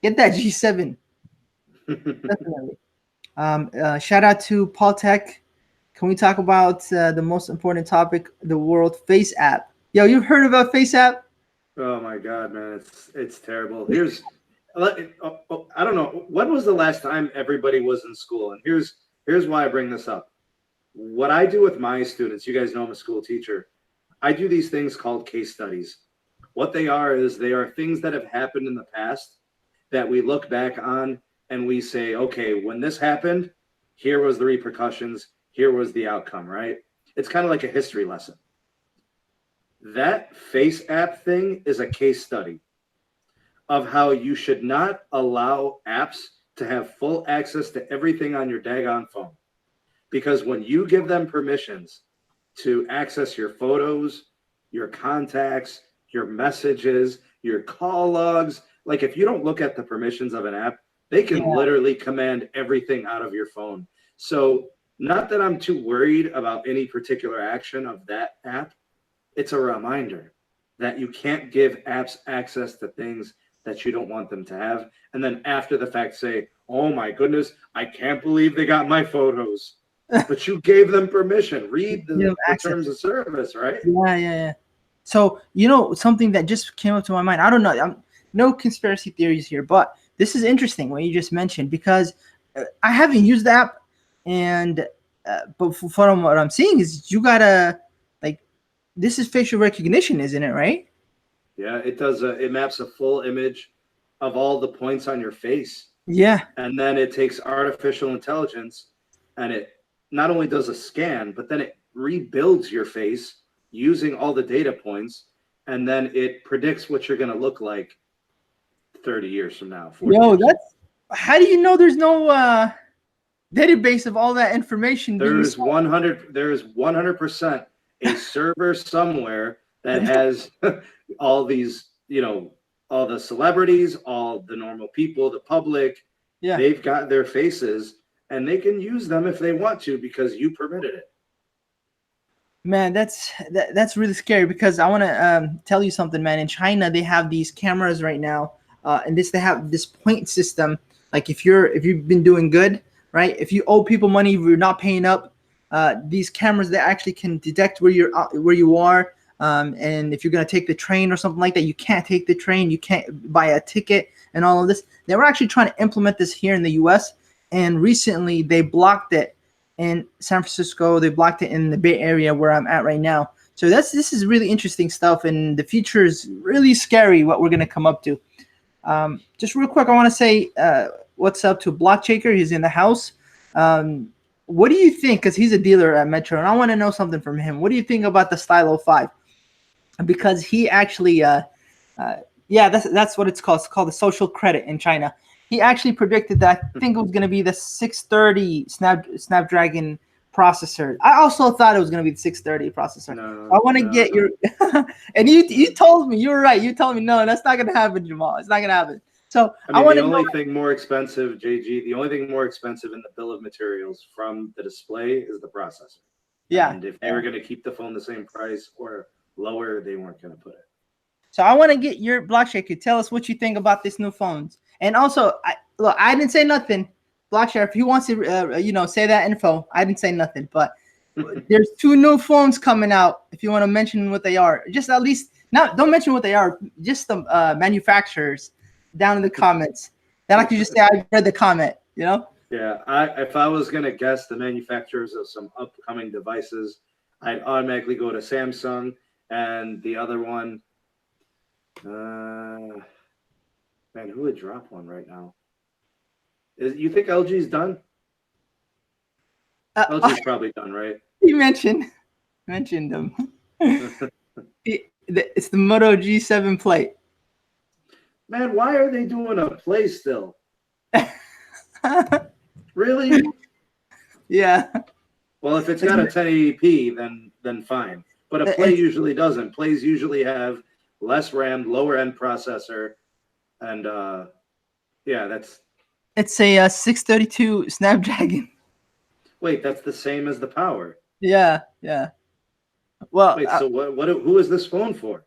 get that G7. Definitely. Shout out to Paul Tech. Can we talk about the most important topic, the world, Face app? Yo, you've heard about Face app? Oh my God, man, it's terrible. I don't know, when was the last time everybody was in school? And here's why I bring this up. What I do with my students, you guys know I'm a school teacher. I do these things called case studies. What they are is they are things that have happened in the past that we look back on and we say, okay, when this happened, here was the repercussions, here was the outcome, right? It's kind of like a history lesson. That Face app thing is a case study of how you should not allow apps to have full access to everything on your daggone phone. Because when you give them permissions to access your photos, your contacts, your messages, your call logs, like if you don't look at the permissions of an app, they can literally command everything out of your phone. So not that I'm too worried about any particular action of that app. It's a reminder that you can't give apps access to things that you don't want them to have. And then after the fact say, oh my goodness, I can't believe they got my photos. But you gave them permission. Read the terms of service, right? Yeah. So, something that just came up to my mind. I don't know. No conspiracy theories here, but this is interesting what you just mentioned, because I haven't used the app, and but from what I'm seeing is you gotta, like, this is facial recognition, isn't it? Right? Yeah, it does. It maps a full image of all the points on your face. Yeah. And then it takes artificial intelligence and it not only does a scan, but then it rebuilds your face using all the data points. And then it predicts what you're going to look like 30 years from now. Yo, how do you know there's no database of all that information? There is 100% a server somewhere that has all these, all the celebrities, all the normal people, the public. Yeah, they've got their faces and they can use them if they want to because you permitted it. Man, that's really scary, because I want to tell you something, man. In China, they have these cameras right now, and they have this point system. Like if you've been doing good, right? If you owe people money, if you're not paying up, these cameras, they actually can detect where you are. And if you're going to take the train or something like that, you can't take the train, you can't buy a ticket and all of this. They were actually trying to implement this here in the US, and recently they blocked it in San Francisco. They blocked it in the Bay Area where I'm at right now. So this is really interesting stuff, and the future is really scary what we're going to come up to. Just real quick, I want to say what's up to Blockchaker. He's in the house. What do you think? Because he's a dealer at Metro, and I want to know something from him. What do you think about the Stylo 5? Because he actually, that's what it's called. It's called the social credit in China. He actually predicted that I think it was going to be the 630 Snapdragon processor. I also thought it was going to be the 630 processor. No, I want to get your, and you told me, you were right. You told me, no, that's not going to happen, Jamal. It's not going to happen. So I mean, the only thing more expensive, JG, the only thing more expensive in the bill of materials from the display is the processor. Yeah. And if they were going to keep the phone the same price or lower, they weren't going to put it. So I want to get your Blockchaker. Tell us what you think about this new phones. And also, I didn't say nothing. Blockchaker, if he wants to, say that info, I didn't say nothing. But there's 2 new phones coming out. If you want to mention what they are, just at least don't mention what they are. Just the manufacturers down in the comments. Then I could just say I read the comment. Yeah, if I was gonna guess the manufacturers of some upcoming devices, I'd automatically go to Samsung, and the other one. Man, who would drop one right now? You think LG's done? LG's probably done, right? You mentioned them. It's the Moto G7 plate. Man, why are they doing a play still? Really? Yeah. Well, if it's got a 1080p, then fine. But a play usually doesn't. Plays usually have less RAM, lower end processor, and it's a 632 Snapdragon. Wait, that's the same as the Power. Yeah. Well, wait, so who is this phone for?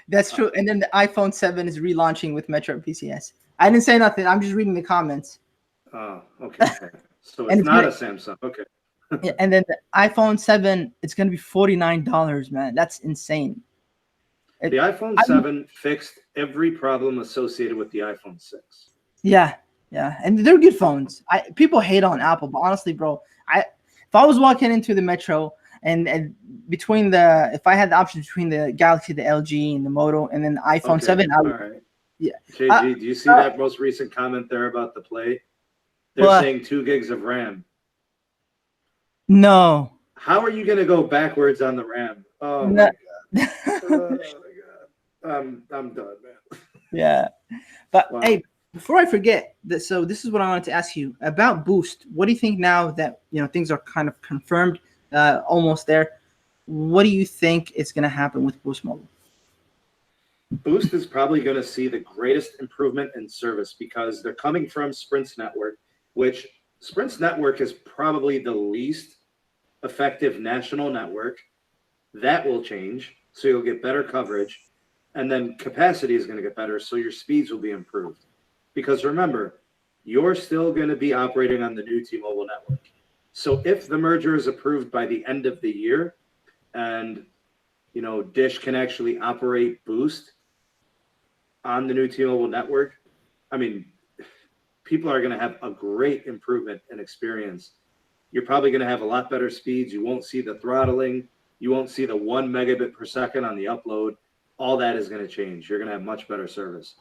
That's true. And then the iPhone 7 is relaunching with Metro PCS. I didn't say nothing. I'm just reading the comments. Oh, okay. So it's not a Samsung. Okay. Yeah, and then the iPhone 7, it's going to be $49, man. That's insane. The iPhone 7 fixed every problem associated with the iPhone 6. Yeah. And they're good phones. People hate on Apple, but honestly, bro, if I was walking into the Metro And between the, if I had the option between the Galaxy, the LG, and the Moto, and then the iPhone Okay, 7, I all would, right. yeah. Uh, JG, do you see uh, that most recent comment there about the Play? They're but saying 2 gigs of RAM. no, How are you going to go backwards on the RAM? Oh my no. God. Oh my God. I'm done, man. Yeah. But Wow. hey, before I forget, so this is what I wanted to ask you about Boost. What do you think now that things are kind of confirmed, almost there? What do you think is going to happen with Boost Mobile? Boost is probably going to see the greatest improvement in service because they're coming from Sprint's network, which Sprint's network is probably the least effective national network. That will change. So you'll get better coverage. And then capacity is going to get better. So your speeds will be improved. Because remember, you're still going to be operating on the new T-Mobile network. So if the merger is approved by the end of the year and Dish can actually operate Boost on the new T-Mobile network, I mean, people are going to have a great improvement in experience. You're probably going to have a lot better speeds. You won't see the throttling. You won't see the 1 megabit per second on the upload. All that is going to change. You're going to have much better service.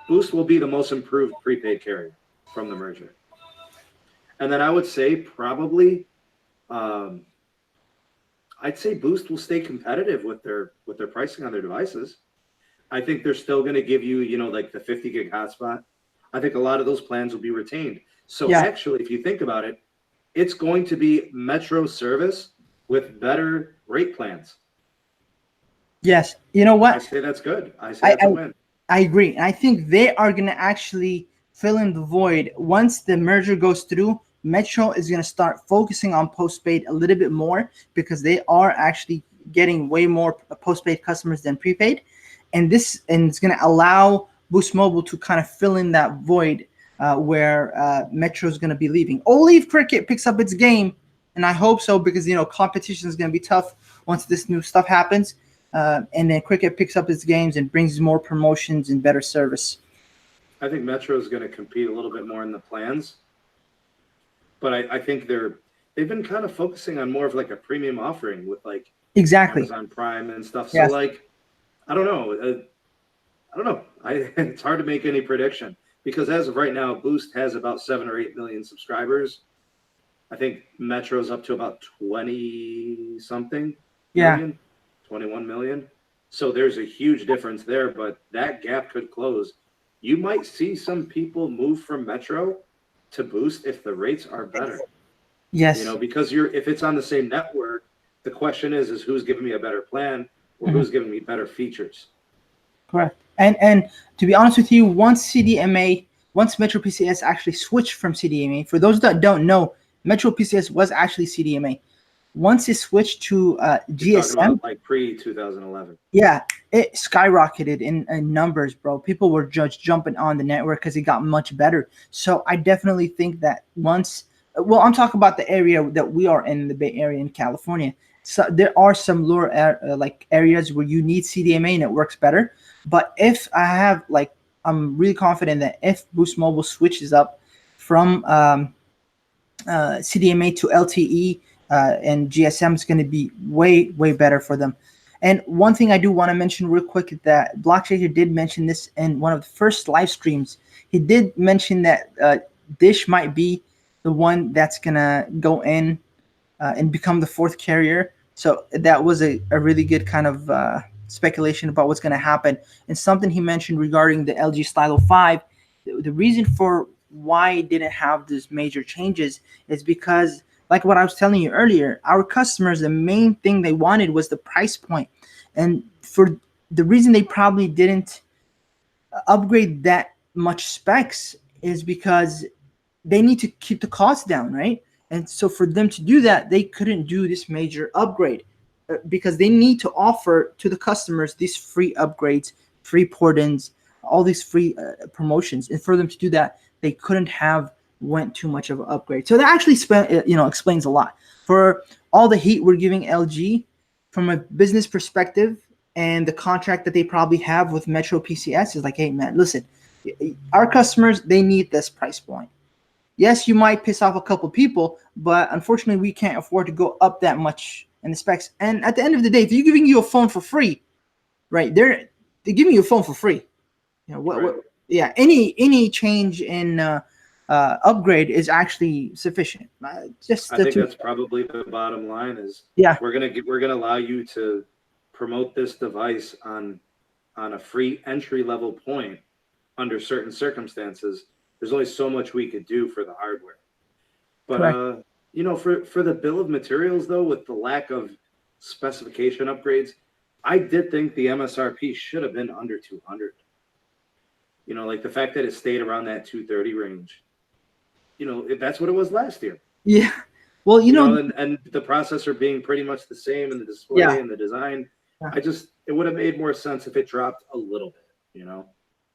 Boost will be the most improved prepaid carrier from the merger. And then I would say probably, I'd say Boost will stay competitive with their pricing on their devices. I think they're still going to give you, like the 50 gig hotspot. I think a lot of those plans will be retained. So Yeah. actually, if you think about it, it's going to be Metro service with better rate plans. Yes. You know I what? say that's good. I say I, that's a I win. I agree. And I think they are going to actually fill in the void once the merger goes through. Metro is going to start focusing on postpaid a little bit more because they are actually getting way more postpaid customers than prepaid, and it's going to allow Boost Mobile to kind of fill in that void where Metro is going to be leaving. Only if Cricket picks up its game, and I hope so because competition is going to be tough once this new stuff happens. And then Cricket picks up its games and brings more promotions and better service. I think Metro is going to compete a little bit more in the plans, but I think they've been kind of focusing on more of like a premium offering with like Exactly. Amazon Prime and stuff. So Yes. like, I don't know. I don't know. It's hard to make any prediction because as of right now, Boost has about 7 or 8 million subscribers. I think Metro's up to about 20 something Yeah. million, 21 million. So there's a huge difference there, but that gap could close. You might see some people move from Metro to Boost if the rates are better. Yes. Because if it's on the same network, the question is who's giving me a better plan or Mhm. who's giving me better features? Correct. And to be honest with you, once Metro PCS actually switched from CDMA, for those that don't know, Metro PCS was actually CDMA. Once it switched to You're talking GSM, about like pre 2011. yeah, it skyrocketed in numbers, bro. People were just jumping on the network because it got much better. So I definitely think that well, I'm talking about the area that we are in, the Bay Area in California. So there are some lower like areas where you need CDMA and it works better. But if I have like, I'm really confident that if Boost Mobile switches up from CDMA to LTE and GSM is going to be way better for them. And one thing I do want to mention real quick is that Blockshaker did mention this in one of the first live streams. He did mention that Dish might be the one that's going to go in and become the fourth carrier. So that was a really good kind of speculation about what's going to happen. And something he mentioned regarding the LG Stylo 5, the reason for why it didn't have these major changes is because, like what I was telling you earlier, our customers, the main thing they wanted was the price point. And for the reason they probably didn't upgrade that much specs is because they need to keep the cost down, right? And so for them to do that, they couldn't do this major upgrade because they need to offer to the customers these free upgrades, free port-ins, all these free promotions. And for them to do that, they couldn't have went too much of an upgrade. So that actually explains a lot. For all the heat we're giving LG from a business perspective and the contract that they probably have with Metro PCS is like, hey man, listen, our customers, they need this price point. Yes, you might piss off a couple people, but unfortunately, we can't afford to go up that much and the specs. And at the end of the day, if you're giving you a phone for free, right? They're giving you a phone for free. You know what? Yeah. Any change in upgrade is actually sufficient. Just I the think two. that's probably the bottom line is Yeah. we're gonna allow you to promote this device on a free entry level point under certain circumstances. There's only so much we could do for the hardware. But Correct. you know, for the bill of materials though, with the lack of specification upgrades, I did think the MSRP should have been under 200. You know, like the fact that it stayed around that 230 range. You know, that's what it was last year. Yeah. Well, You know, and the processor being pretty much the same in the display yeah. and the design. Yeah. It would have made more sense if it dropped a little bit, you know.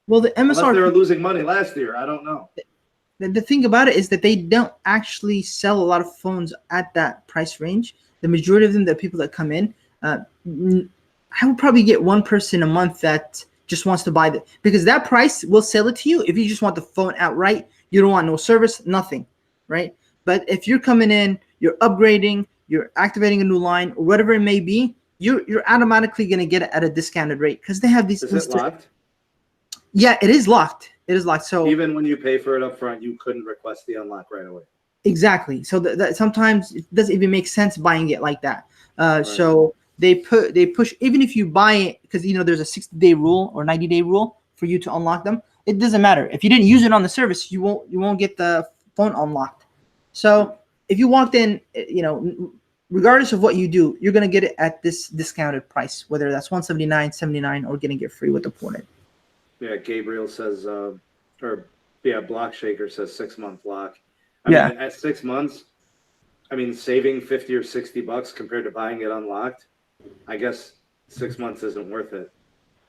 Well, the Unless they were MSRP. losing money last year, I don't know. The thing about it is that they don't actually sell a lot of phones at that price range. The majority of them, the people that come in, I would probably get one person a month that just wants to buy it, because that price will sell it to you if you just want the phone outright. You don't want no service, nothing, right? But if you're coming in, you're upgrading, you're activating a new line, or whatever it may be, you're automatically going to get it at a discounted rate because they have these. Is it locked? Yeah, it is locked. It is locked. So even when you pay for it up front, you couldn't request the unlock right away. exactly. So that sometimes it doesn't even make sense buying it like that. Right. So they push, even if you buy it, because there's a 60-day rule or 90-day rule for you to unlock them. It doesn't matter if you didn't use it on the service, you won't get the phone unlocked. So if you walked in, regardless of what you do, you're gonna get it at this discounted price, whether that's $179, $79, or getting it free with the port. Yeah, Gabriel says, Block Shaker says 6-month lock. I mean, at 6 months, saving $50 or $60 compared to buying it unlocked, I guess 6 months isn't worth it.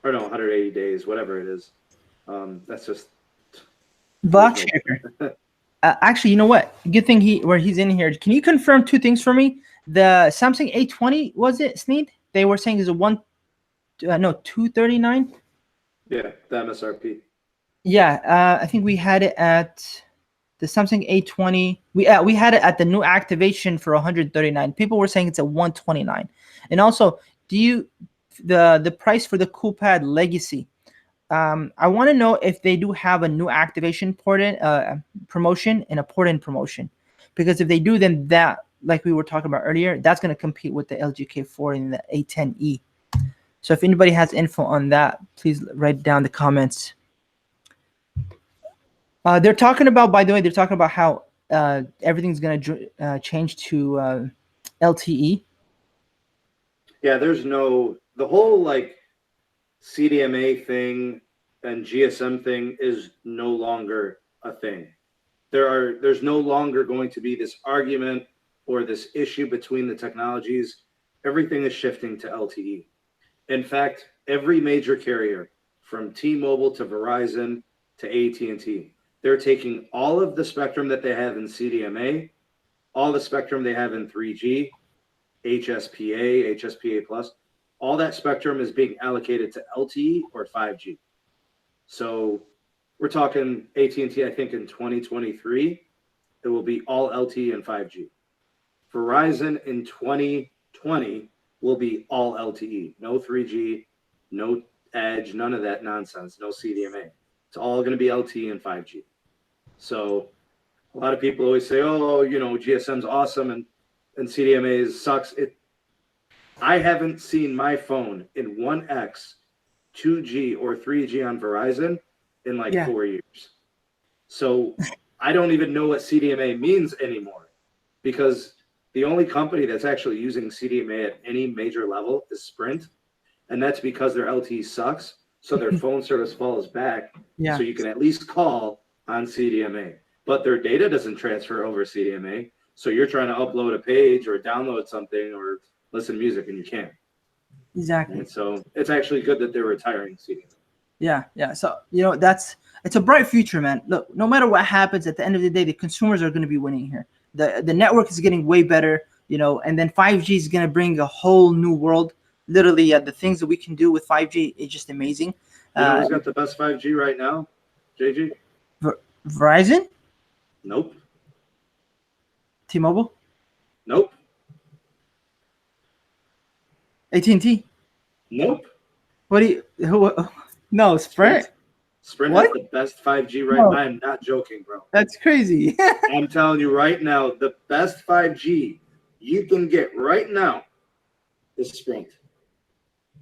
Or no, 180 days, whatever it is. That's just Block Shaker. Actually, you know what? Good thing he's in here. Can you confirm two things for me? The Samsung A20, was it, Sneed? They were saying is a 239. Yeah, the MSRP. Yeah, I think we had it at the Samsung A20. We had it at the new activation for 139. People were saying it's a 129. And also, the price for the CoolPad Legacy? I want to know if they do have a new activation promotion and a port-in promotion, because if they do, then that, like we were talking about earlier, that's going to compete with the LG K4 and the A10e. So if anybody has info on that, please write down the comments. They're talking about, by the way, how everything's going to change to LTE. Yeah, the whole CDMA thing and GSM thing is no longer a thing. There's no longer going to be this argument or this issue between the technologies. Everything is shifting to LTE. In fact, every major carrier, from T-Mobile to Verizon to AT&T, they're taking all of the spectrum that they have in CDMA, all the spectrum they have in 3G, HSPA plus, all that spectrum is being allocated to LTE or 5G. So we're talking AT&T, I think in 2023, it will be all LTE and 5G. Verizon in 2020 will be all LTE, no 3G, no Edge, none of that nonsense, no CDMA. It's all going to be LTE and 5G. So a lot of people always say, oh, GSM's awesome and CDMA sucks. I haven't seen my phone in 1X, 2G, or 3G on Verizon in 4 years. So I don't even know what CDMA means anymore, because the only company that's actually using CDMA at any major level is Sprint, and that's because their LTE sucks, so their phone service falls back, so you can at least call on CDMA. But their data doesn't transfer over CDMA, so you're trying to upload a page or download something or listen to music, and you can't. Exactly. And so it's actually good that they're retiring CDMA. Yeah. So it's a bright future, man. Look, no matter what happens, at the end of the day, the consumers are going to be winning here. The network is getting way better, and then 5G is going to bring a whole new world. Literally, the things that we can do with 5G is just amazing. You know who's got the best 5G right now, JG? Verizon? Nope. T-Mobile? Nope. AT&T. Nope. What do you? No, Sprint. Sprint. Sprint has What? the best 5G right. No, I am not joking, bro. that's crazy. I'm telling you right now, the best 5G you can get right now is Sprint.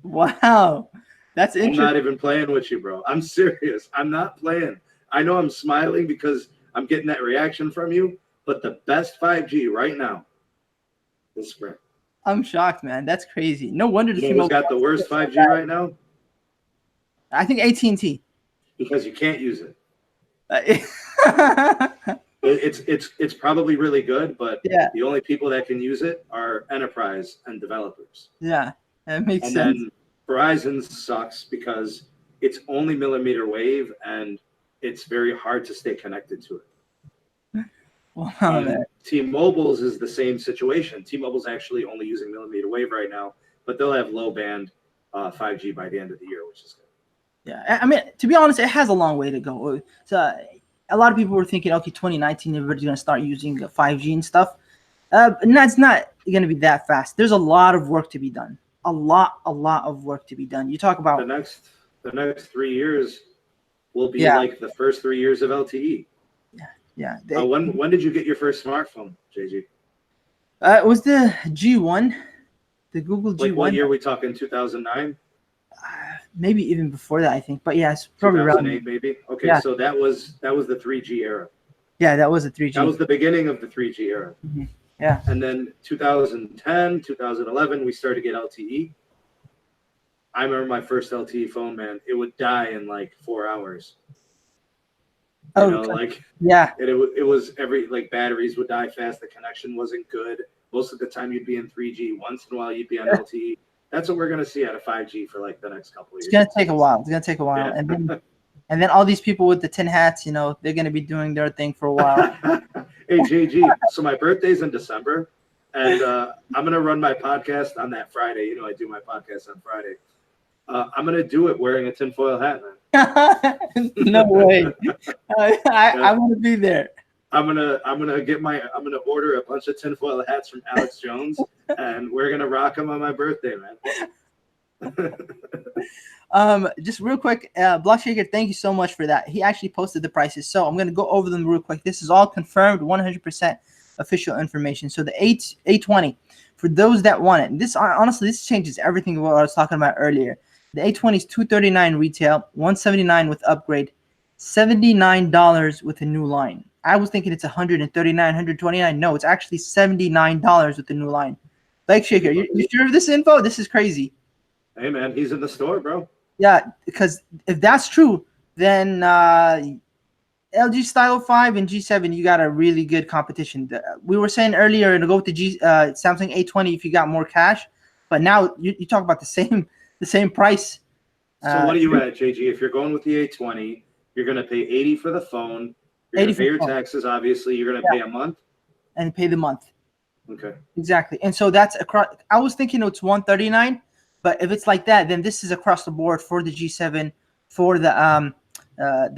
Wow, that's I'm interesting. not even playing with you, bro. I'm serious. I'm not playing. I know I'm smiling because I'm getting that reaction from you, but the best 5G right now is Sprint. I'm shocked, man. That's crazy. No wonder the You know who's T-Mobile got the worst 5G right now? I think AT&T. Because you can't use it. Uh, It's probably really good, but yeah, the only people that can use it are enterprise and developers. yeah, that makes And sense. then Verizon sucks because it's only millimeter wave and it's very hard to stay connected to it. Wow, man. T-Mobile's is the same situation. T-Mobile's actually only using millimeter wave right now, but they'll have low band 5G by the end of the year, which is good. Yeah, I mean, to be honest, it has a long way to go. So, a lot of people were thinking, okay, 2019, everybody's going to start using 5G and stuff. And that's not going to be that fast. There's a lot of work to be done. A lot of work to be done. You talk about The next 3 years will be yeah, like the first 3 years of LTE. yeah. When did you get your first smartphone, JG? It was the G1, the Google G1. Like what year we talking? 2009, Maybe even before that, I think. But yeah, it's probably 2008, around. maybe. Okay, Yeah. so that was the 3G era. Yeah, that was a 3G. That was the beginning of the 3G era. Mm-hmm. Yeah. And then 2010, 2011, we started to get LTE. I remember my first LTE phone, man. It would die in like 4 hours. You know, like yeah. it was every like batteries would die fast. The connection wasn't good. Most of the time you'd be in 3G. Once in a while you'd be on LTE. That's what we're gonna see out of 5G for like the next couple of years. It's gonna take a while. Yeah. And then all these people with the tin hats, you know, they're gonna be doing their thing for a while. Hey JG, so my birthday's in December, and I'm gonna run my podcast on that Friday. You know, I do my podcast on Friday. I'm gonna do it wearing a tinfoil hat, man. No way. I want to be there. I'm gonna order a bunch of tinfoil hats from Alex Jones, and we're gonna rock them on my birthday, man. Just real quick, Block Shaker, thank you so much for that. He actually posted the prices, so I'm gonna go over them real quick. This is all confirmed, 100% official information. So the 820, for those that want it, this honestly this changes everything what I was talking about earlier. The 820 is $239 retail, $179 with upgrade, $79 with a new line. I was thinking it's $139, $129. No, it's actually $79 with the new line. Leg Shaker, you sure of this info? This is crazy. Hey man, he's in the store, bro. Yeah, because if that's true, then LG Stylo 5 and G7, you got a really good competition. We were saying earlier to go with the Samsung A20 if you got more cash, but now you talk about the same price. So what are you at, JG? If you're going with the A20, you're going to pay $80 for the phone. You're going to pay your taxes, obviously. You're going to pay a month. And pay the month. Okay. Exactly. And so that's across. I was thinking it's $139, but if it's like that, then this is across the board for the G7, for the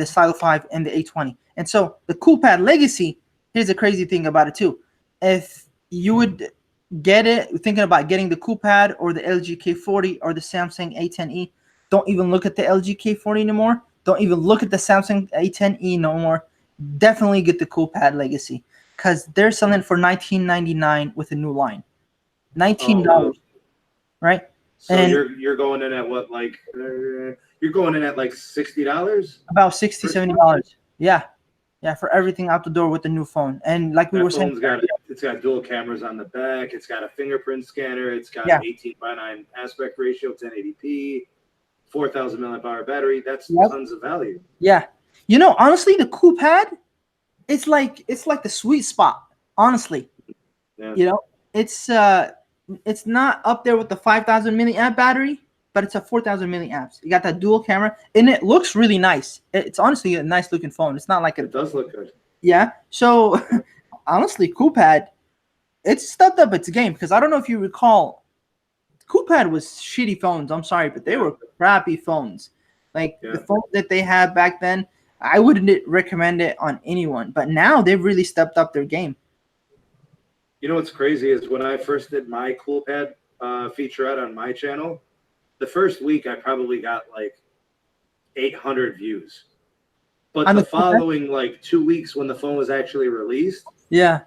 Stylo 5 and the A20. And so the CoolPad Legacy, here's the crazy thing about it too. If you would get it, thinking about getting the CoolPad or the LG K40 or the Samsung A10e, don't even look at the LG K40 anymore. Don't even look at the Samsung A10e no more. Definitely get the CoolPad Legacy because they're selling for $19.99 with a new line. $19, wow. Right? So and you're going in at what, like you're going in at like $60? About $60, $70. Yeah. Yeah, for everything out the door with the new phone. And like we were saying, it's got dual cameras on the back. It's got a fingerprint scanner. It's got 18:9 aspect ratio, 1080p, 4,000 milliamp-hour battery. That's tons of value. Yeah. You know, honestly, the CoolPad, it's like the sweet spot, honestly. Yeah. You know, it's not up there with the 5,000 milliamp battery, but it's a 4,000 milliamps. You got that dual camera, and it looks really nice. It's honestly a nice looking phone. It's not like it does look good. Yeah. So honestly, CoolPad, it's stepped up its game because I don't know if you recall, CoolPad was shitty phones. I'm sorry, but they were crappy phones. Like the phone that they had back then, I wouldn't recommend it on anyone. But now they've really stepped up their game. You know what's crazy is when I first did my CoolPad, featurette on my channel, the first week I probably got like 800 views. But On the the cool pad? following like 2 weeks when the phone was actually released, Yeah.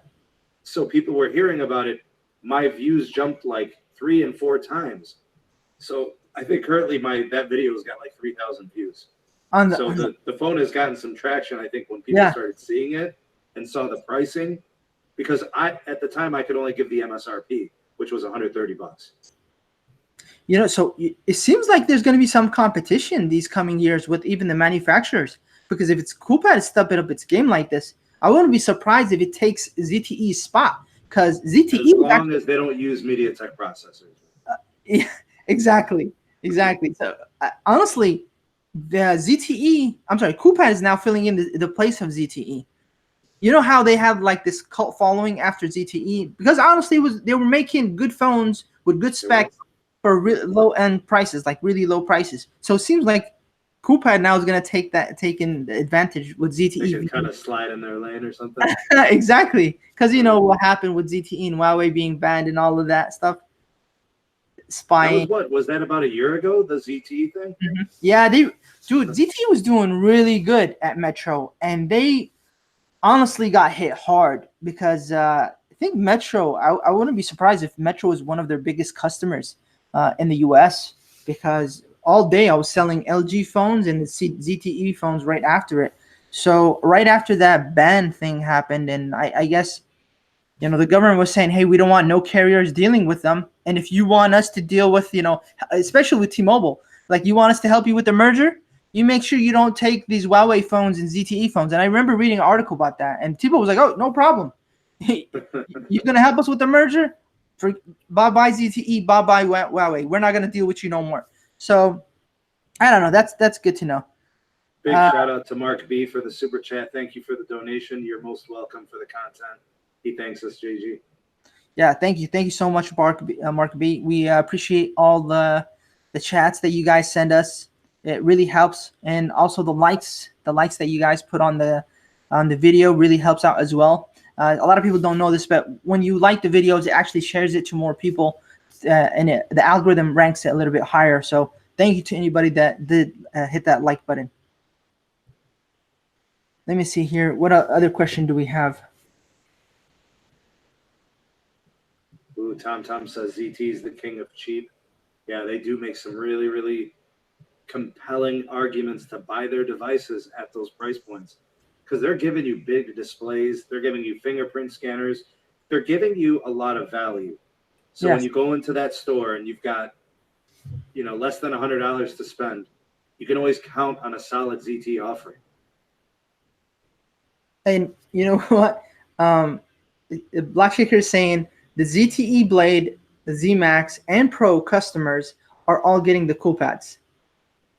so people were hearing about it, my views jumped like 3 and 4 times. So I think currently that video's got like 3,000 views. So On the the phone has gotten some traction, I think, when people yeah. started seeing it and saw the pricing, because at the time I could only give the MSRP, which was $130. So it seems like there's going to be some competition these coming years with even the manufacturers. Because if it's Coolpad is stepping up its game like this, I wouldn't be surprised if it takes ZTE's spot. Because As ZTE was long as they don't use MediaTek processors. yeah, exactly, exactly. So honestly, the ZTE, I'm sorry, Coolpad is now filling in the place of ZTE. You know how they have like this cult following after ZTE? Because honestly, they were making good phones with good specs for low end prices, like really low prices. So it seems like Coolpad now is going to take in the advantage with They ZTE. could kind of slide in their lane or something. Exactly, because you know what happened with ZTE and Huawei being banned and all of that stuff. That was Spying. what? Was that about a year ago, the ZTE thing? Yeah, dude, ZTE was doing really good at Metro, and they honestly got hit hard because I think Metro. I wouldn't be surprised if Metro is one of their biggest customers in the U.S. because all day I was selling LG phones and the ZTE phones right after it. So right after that ban thing happened, and I guess the government was saying, hey, we don't want no carriers dealing with them, and if you want us to deal with, especially with T-Mobile, like you want us to help you with the merger, you make sure you don't take these Huawei phones and ZTE phones. And I remember reading an article about that, and T-Mobile was like, oh, no problem. You're gonna help us with the merger? For bye bye ZTE, bye bye Huawei. We're not gonna deal with you no more. So I don't know. That's good to know. Big shout out to Mark B for the super chat. Thank you for the donation. You're most welcome for the content. He thanks us, JG. Yeah, thank you so much, Mark B. We appreciate all the chats that you guys send us. It really helps, and also the likes that you guys put on the video really helps out as well. A lot of people don't know this, but when you like the videos, it actually shares it to more people, and the algorithm ranks it a little bit higher. So thank you to anybody that did hit that like button. Let me see here. What other question do we have? Ooh, Tom says ZT is the king of cheap. Yeah, they do make some really, really compelling arguments to buy their devices at those price points, because they're giving you big displays, they're giving you fingerprint scanners, they're giving you a lot of value. So Yes. when you go into that store and you've got, less than $100 to spend, you can always count on a solid ZT offering. And you know what? Black Shaker is saying the ZTE Blade, the Z Max, and Pro customers are all getting the cool pads.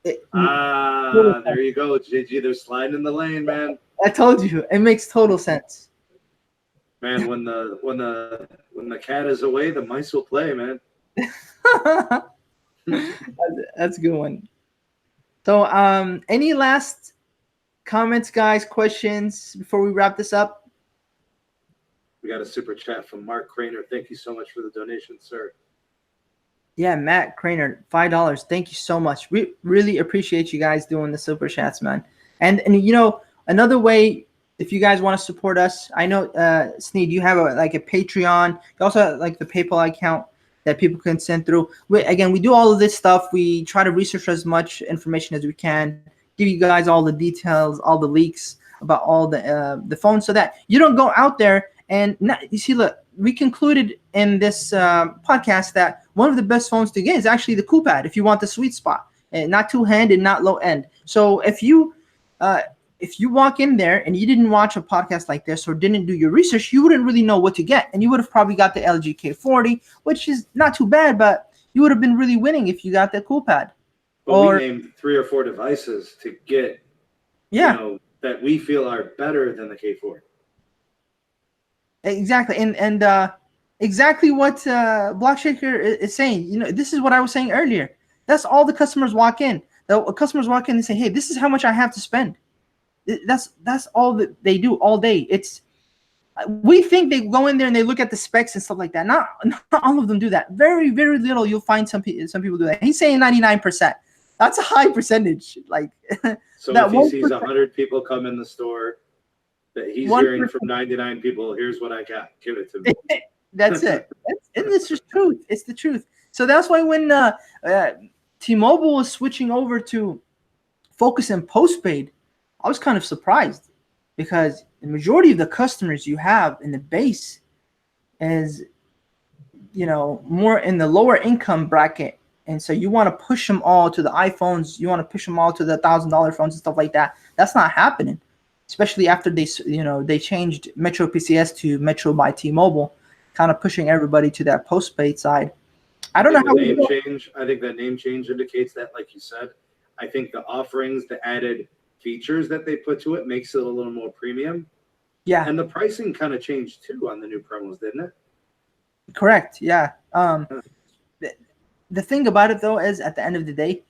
There you go, JG. They're sliding in the lane, man. I told you, it makes total sense. Man, when the cat is away, the mice will play, man. That's a good one. So, any last comments, guys? Questions before we wrap this up? We got a super chat from Mark Craner. Thank you so much for the donation, sir. Yeah, Matt Craner, $5. Thank you so much. We really appreciate you guys doing the super chats, man. And another way, if you guys want to support us, I know Sneed, you have a Patreon. You also have like the PayPal account that people can send through. We do all of this stuff. We try to research as much information as we can, give you guys all the details, all the leaks about all the phones, so that you don't go out there and you see. Look, we concluded in this podcast that one of the best phones to get is actually the Coolpad if you want the sweet spot, and not two-handed, not low end. So if you walk in there and you didn't watch a podcast like this or didn't do your research, you wouldn't really know what to get, and you would have probably got the LG K40, which is not too bad, but you would have been really winning if you got the Coolpad. But we named 3 or 4 devices to get, that we feel are better than the K40. Exactly, and exactly what Block Shaker is saying. This is what I was saying earlier. That's all the customers walk in. The customers walk in and say, "Hey, this is how much I have to spend." That's all that they do all day. It's We think they go in there and they look at the specs and stuff like that. Not all of them do that. Very, very little. You'll find some people do that. He's saying 99%. That's a high percentage. Like So that if he sees 1%. 100 people come in the store, that he's 1%. hearing from 99 people, here's what I got, give it to me. That's it. And it's just truth. It's the truth. So that's why when T-Mobile was switching over to focus on postpaid, I was kind of surprised because the majority of the customers you have in the base is, more in the lower income bracket. And so you want to push them all to the iPhones. You want to push them all to the $1,000 phones and stuff like that. That's not happening, especially after they changed Metro PCS to Metro by T-Mobile, kind of pushing everybody to that postpaid side. I don't know how name change. I think that name change indicates that, like you said. I think the offerings, the added features that they put to it, makes it a little more premium. Yeah, and the pricing kind of changed too on the new promos, didn't it? correct. Yeah. The thing about it though is, at the end of the day,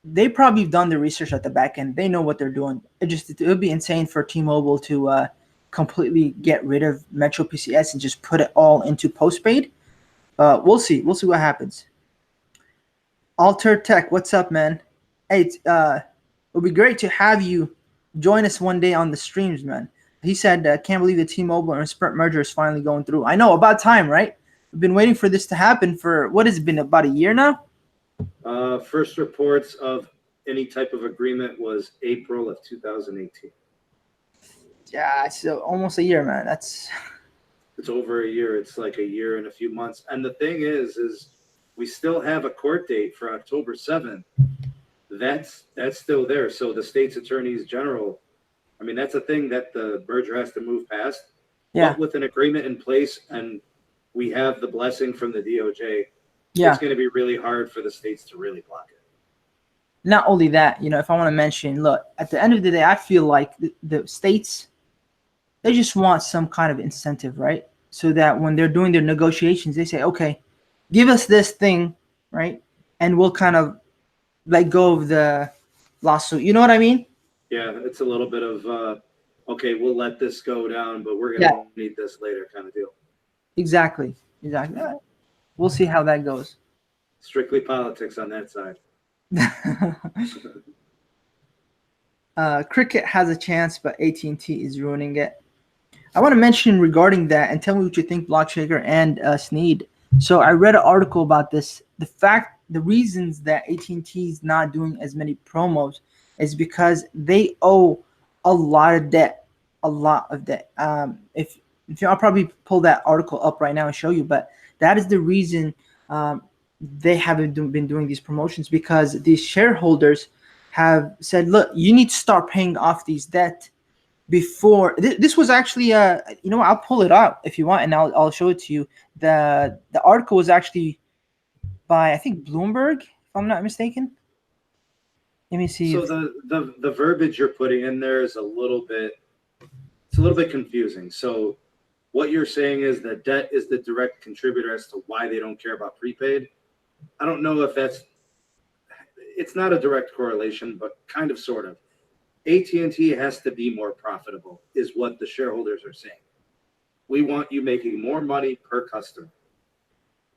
they probably done the research at the back end. They know what they're doing. It would be insane for T-Mobile to completely get rid of Metro PCS and just put it all into postpaid. We'll see. We'll see what happens. Alter Tech, what's up, man? Hey, it would be great to have you join us one day on the streams, man. He said, can't believe the T-Mobile and Sprint merger is finally going through. I know, about time, right? We've been waiting for this to happen for, what has it been, about a year now? First reports of any type of agreement was April of 2018. Yeah, so almost a year, man. It's over a year. It's like a year and a few months. And the thing is we still have a court date for October 7th. That's still there. So the state's attorneys general, I mean, that's a thing that the merger has to move past. Yeah. But with an agreement in place and we have the blessing from the DOJ, Yeah. it's going to be really hard for the states to really block it. Not only that, if I want to mention, look, at the end of the day, I feel like the states, they just want some kind of incentive, right? So that when they're doing their negotiations, they say, okay, give us this thing, right? And we'll kind of let go of the lawsuit. You know what I mean? Yeah, it's a little bit of, okay, we'll let this go down, but we're going to need this later kind of deal. Exactly. We'll see how that goes. Strictly politics on that side. Cricket has a chance, but AT&T is ruining it. I want to mention regarding that, and tell me what you think, Blockshaker and Sneed. So I read an article about this. The reasons that AT&T is not doing as many promos is because they owe a lot of debt. If I'll probably pull that article up right now and show you, but that is the reason they haven't been doing these promotions, because these shareholders have said, look, you need to start paying off these debt before. This was actually, I'll pull it up if you want, and I'll show it to you. The article was actually by, I think, Bloomberg, if I'm not mistaken. Let me see. So the verbiage you're putting in there is a little bit confusing. So what you're saying is that debt is the direct contributor as to why they don't care about prepaid. I don't know if it's not a direct correlation, but kind of sort of. AT&T has to be more profitable is what the shareholders are saying. We want you making more money per customer.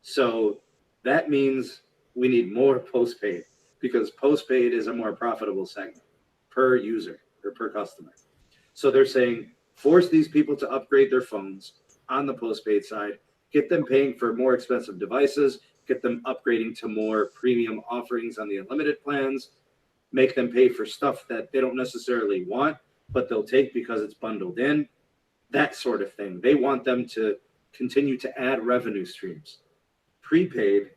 So that means we need more postpaid, because postpaid is a more profitable segment per user or per customer. So they're saying, force these people to upgrade their phones on the postpaid side, get them paying for more expensive devices, get them upgrading to more premium offerings on the unlimited plans, make them pay for stuff that they don't necessarily want, but they'll take because it's bundled in, that sort of thing. They want them to continue to add revenue streams. Prepaid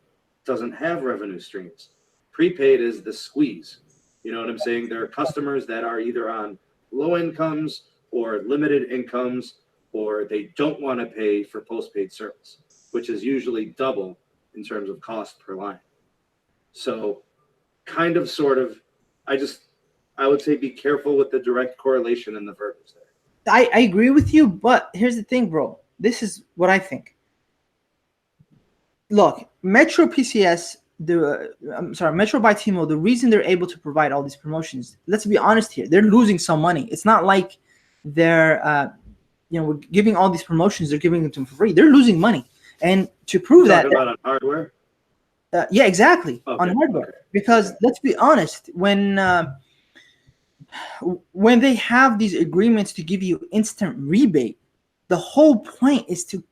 doesn't have revenue streams. Prepaid is the squeeze. You know what I'm saying? There are customers that are either on low incomes or limited incomes, or they don't want to pay for postpaid service, which is usually double in terms of cost per line. So kind of, sort of, I would say be careful with the direct correlation in the verbiage there. I agree with you, but here's the thing, bro. This is what I think. Look, Metro PCS, Metro by T-Mobile, the reason they're able to provide all these promotions, let's be honest here, they're losing some money. It's not like they're we're giving all these promotions. They're giving them to them for free. They're losing money, and to prove You're that, talking about on hardware? yeah, exactly, on Okay, hardware. okay, Because okay. let's be honest, when they have these agreements to give you instant rebate, the whole point is to,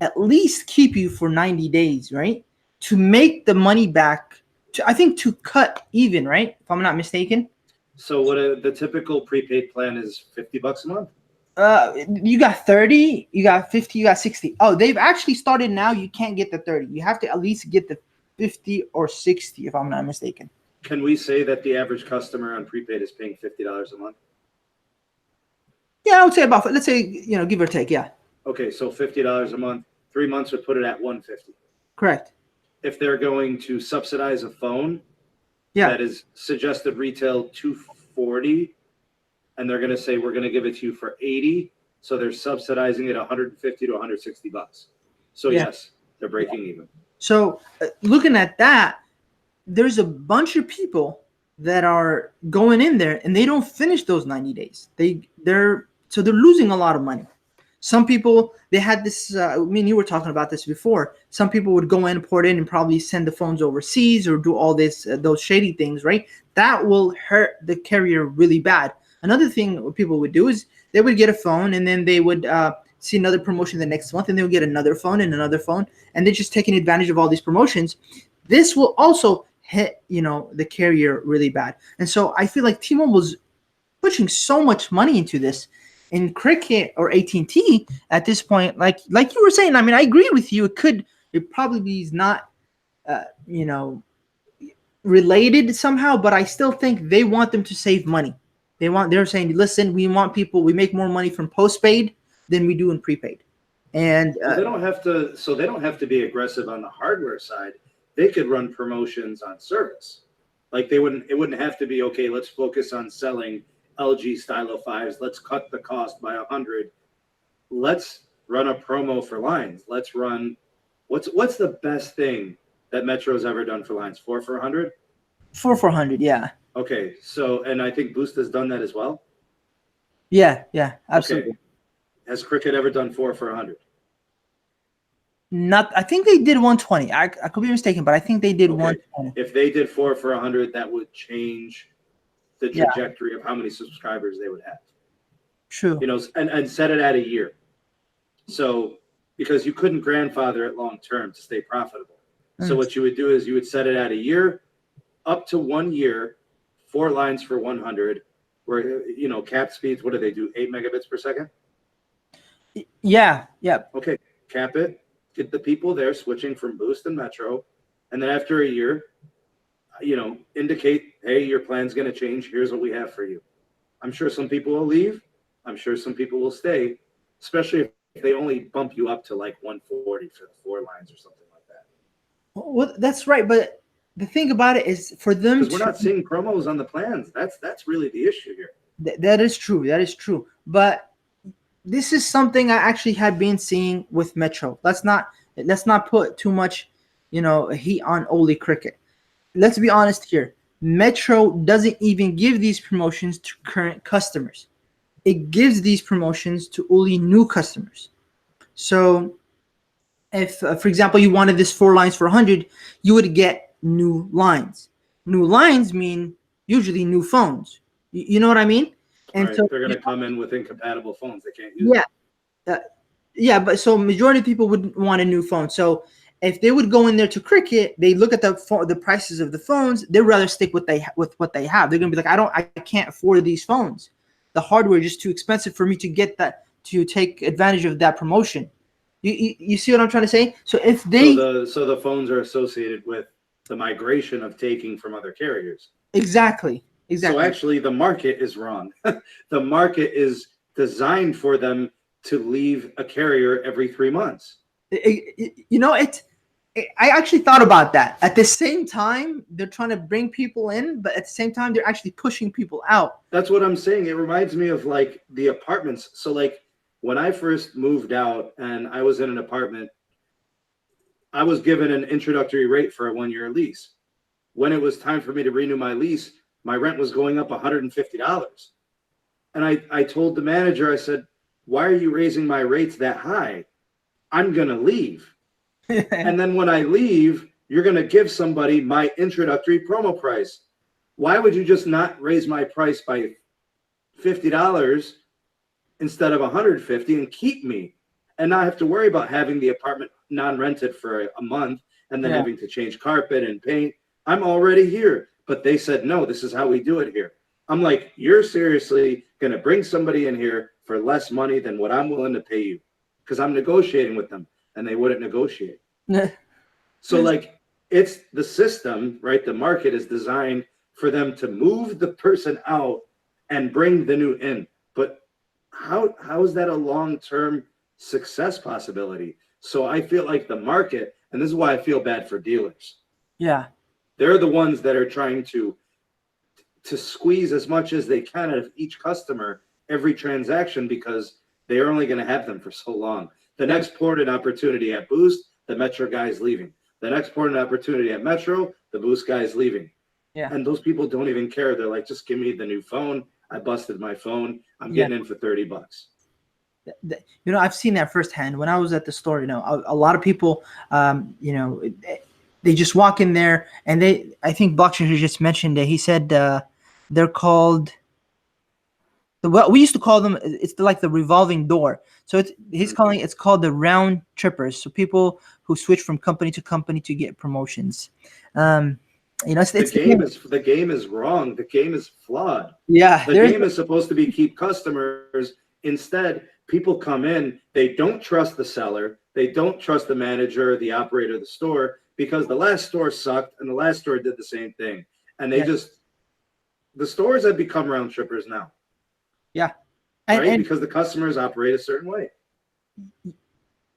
at least keep you for 90 days, right? To make the money back, I think to cut even, right? If I'm not mistaken. So the typical prepaid plan is $50 a month? You got 30, you got 50, you got 60. Oh, they've actually started now. You can't get the 30. You have to at least get the 50 or 60, if I'm not mistaken. Can we say that the average customer on prepaid is paying $50 a month? Yeah, I would say about, let's say, give or take. Yeah, Okay, so $50 a month, 3 months would put it at 150. correct. If they're going to subsidize a phone Yeah, that is suggested retail 240, and they're going to say we're going to give it to you for 80, so they're subsidizing it 150 to 160 bucks. So yeah. yes, they're breaking even. So looking at that, there's a bunch of people that are going in there and they don't finish those 90 days. They're losing a lot of money. Some people, they had this, me and you were talking about this before. Some people would go in, port in, and probably send the phones overseas or do all this, those shady things, right? That will hurt the carrier really bad. Another thing what people would do is they would get a phone and then they would see another promotion the next month and they would get another phone and another phone. And they're just taking advantage of all these promotions. This will also hit, the carrier really bad. And so I feel like T-Mobile's pushing so much money into this. In Cricket or AT&T at this point, like you were saying, I mean, I agree with you. It probably is not, uh, you know, related somehow, but I still think they want them to save money. They're saying, listen, we make more money from postpaid than we do in prepaid. And Well, they don't have to. So they don't have to be aggressive on the hardware side. They could run promotions on service. Like they wouldn't. It wouldn't have to be okay. Let's focus on selling LG Stylo fives. Let's cut the cost by 100. Let's run a promo for lines. Let's run. What's the best thing that Metro's ever done for lines? 4 for 100. 400, yeah. Okay, so and I think Boost has done that as well. Yeah, Okay, absolutely. has Cricket ever done 4 for 100? Not, I think they did 120. I could be mistaken, but I think they did Okay, 120. if they did 4 for 100, that would change the Yeah, trajectory of how many subscribers they would have. true. You know, and set it at a year. So because you couldn't grandfather it long term to stay profitable. So Mm. what you would do is you would set it at a year, up to 1 year, 4 lines for 100, where cap speeds. What do they do? 8 megabits per second. Yeah. Okay, cap it. Get the people there switching from Boost and Metro, and then after a year, indicate, hey, your plan's going to change. Here's what we have for you. I'm sure some people will leave. I'm sure some people will stay, especially if they only bump you up to like 140 for the 4 lines or something like that. Well, that's right. But the thing about it is for them Because we're to, not seeing promos on the plans. That's really the issue here. that is true. That is true. But this is something I actually have been seeing with Metro. Let's not put too much, heat on Oli Cricket. Let's be honest here. Metro doesn't even give these promotions to current customers. It gives these promotions to only new customers. So if, for example, you wanted this 4 lines for 100, you would get new lines. New lines mean usually new phones. You know what I mean? And Right? so, They're going to come in with incompatible phones. They can't use yeah, them. uh, yeah. But so majority of people would want a new phone. So if they would go in there to Cricket, they look at the prices of the phones. They'd rather stick with what they have. They're gonna be like, I can't afford these phones. The hardware is just too expensive for me to get that, to take advantage of that promotion. You see what I'm trying to say? So if So they, the phones are associated with the migration of taking from other carriers. exactly. So actually, the market is wrong. The market is designed for them to leave a carrier every 3 months. I actually thought about that. At the same time, they're trying to bring people in, but at the same time, they're actually pushing people out. That's what I'm saying. It reminds me of like the apartments. So like when I first moved out and I was in an apartment, I was given an introductory rate for a 1 year lease. When it was time for me to renew my lease, my rent was going up $150. And I told the manager, I said, why are you raising my rates that high? I'm going to leave. And then when I leave, you're going to give somebody my introductory promo price. Why would you just not raise my price by $50 instead of $150 and keep me and not have to worry about having the apartment non-rented for a month and then Yeah. having to change carpet and paint? I'm already here. But they said, no, this is how we do it here. I'm like, you're seriously going to bring somebody in here for less money than what I'm willing to pay you? Because I'm negotiating with them, and they wouldn't negotiate. So, like, it's the system, right? The market is designed for them to move the person out and bring the new in. But how is that a long-term success possibility? So I feel like the market, and this is why I feel bad for dealers. Yeah. They're the ones that are trying to squeeze as much as they can out of each customer every transaction, because they are only going to have them for so long. The next port and opportunity at Boost, the Metro guy is leaving. The next port and opportunity at Metro, the Boost guy is leaving. Yeah. And those people don't even care. They're like, just give me the new phone. I busted my phone. I'm getting in for $30. You know, I've seen that firsthand when I was at the store. You know, a lot of people, you know, they just walk in there and I think Blockchain just mentioned it. He said they're called, well, we used to call them, it's like the revolving door. So it's called the round trippers. So people who switch from company to company to get promotions. You know, the game is wrong. The game is flawed. Yeah, the game is supposed to be keep customers. Instead, people come in, they don't trust the seller, they don't trust the manager, the operator of the store, because the last store sucked and the last store did the same thing. And they the stores have become round trippers now. Yeah. Right? Because the customers operate a certain way.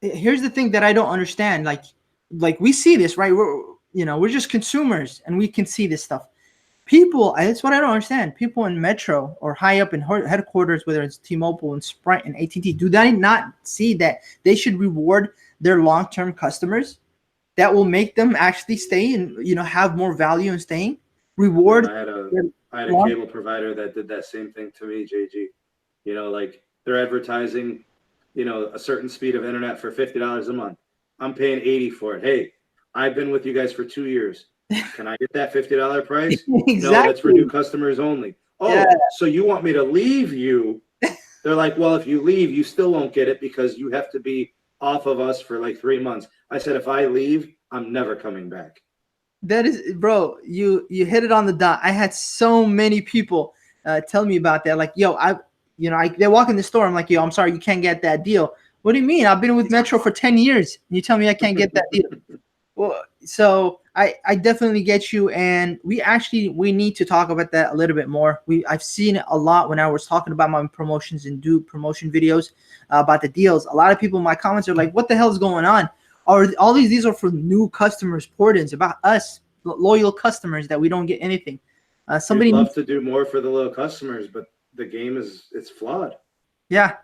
Here's the thing that I don't understand. Like we see this, right? We're just consumers and we can see this stuff. People, that's what I don't understand. People in Metro or high up in headquarters, whether it's T-Mobile and Sprint and AT&T, do they not see that they should reward their long-term customers? That will make them actually stay and, you know, have more value in staying. Reward. I had a cable provider that did that same thing to me, JG. You know, like they're advertising, you know, a certain speed of internet for $50 a month. I'm paying $80 for it. Hey, I've been with you guys for 2 years. Can I get that $50 price? Exactly. No, that's for new customers only. Oh, yeah. So you want me to leave you? They're like, well, if you leave, you still won't get it because you have to be off of us for like 3 months. I said, if I leave, I'm never coming back. That is, bro, you hit it on the dot. I had so many people tell me about that. Like, yo, they walk in the store. I'm like, yo, I'm sorry, you can't get that deal. What do you mean? I've been with Metro for 10 years. And you tell me I can't get that deal. Well, so I definitely get you. And we need to talk about that a little bit more. I've seen it a lot when I was talking about my promotions and do promotion videos about the deals. A lot of people in my comments are like, what the hell is going on? All these are for new customers, port-ins, about us, loyal customers, that we don't get anything. Somebody love to do more for the loyal customers, but the game it's flawed. Yeah.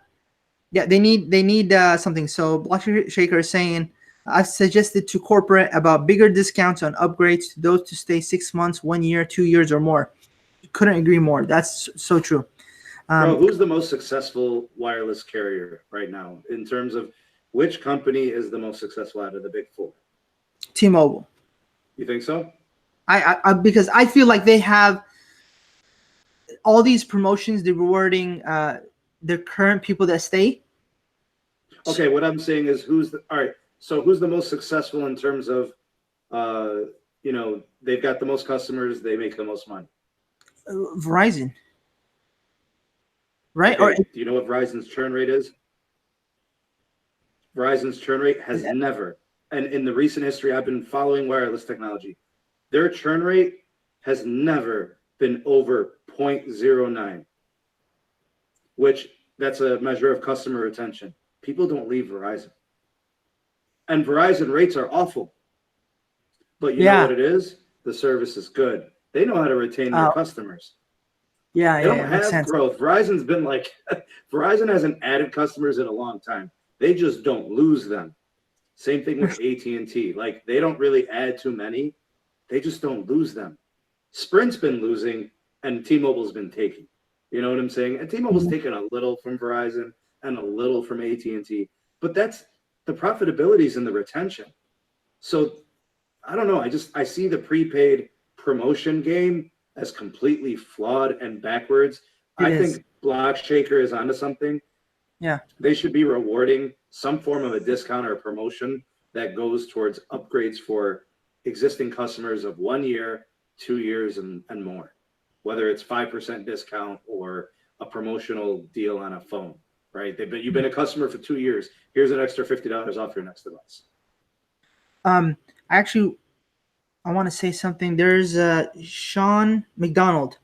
They need something. So Block Shaker is saying, I've suggested to corporate about bigger discounts on upgrades to those to stay 6 months, 1 year, 2 years or more. Couldn't agree more. That's so true. Bro, who's the most successful wireless carrier right now in terms of which company is the most successful out of the big four? T-Mobile. You think so? I because I feel like they have all these promotions. They're rewarding their current people that stay. Okay, what I'm saying is all right. So who's the most successful in terms of, you know, they've got the most customers, they make the most money? Verizon. Right? Okay, do you know what Verizon's churn rate is? Verizon's churn rate has never, and in the recent history I've been following wireless technology, their churn rate has never been over 0.09, which that's a measure of customer retention. People don't leave Verizon. And Verizon rates are awful. But you know what it is? The service is good. They know how to retain their customers. Yeah, they don't have growth. Verizon's been like, Verizon hasn't added customers in a long time. They just don't lose them. Same thing with AT&T. Like, they don't really add too many. They just don't lose them. Sprint's been losing, and T-Mobile's been taking. You know what I'm saying? And T-Mobile's taken a little from Verizon, and a little from AT&T, but that's the profitability is in the retention. So I don't know. I see the prepaid promotion game as completely flawed and backwards. It I is. think Block Shaker is onto something. Yeah. They should be rewarding some form of a discount or a promotion that goes towards upgrades for existing customers of 1 year, 2 years, and more. Whether it's 5% discount or a promotional deal on a phone, right? You've been a customer for 2 years. Here's an extra $50 off your next device. Actually, I want to say something. There's Sean McDonald.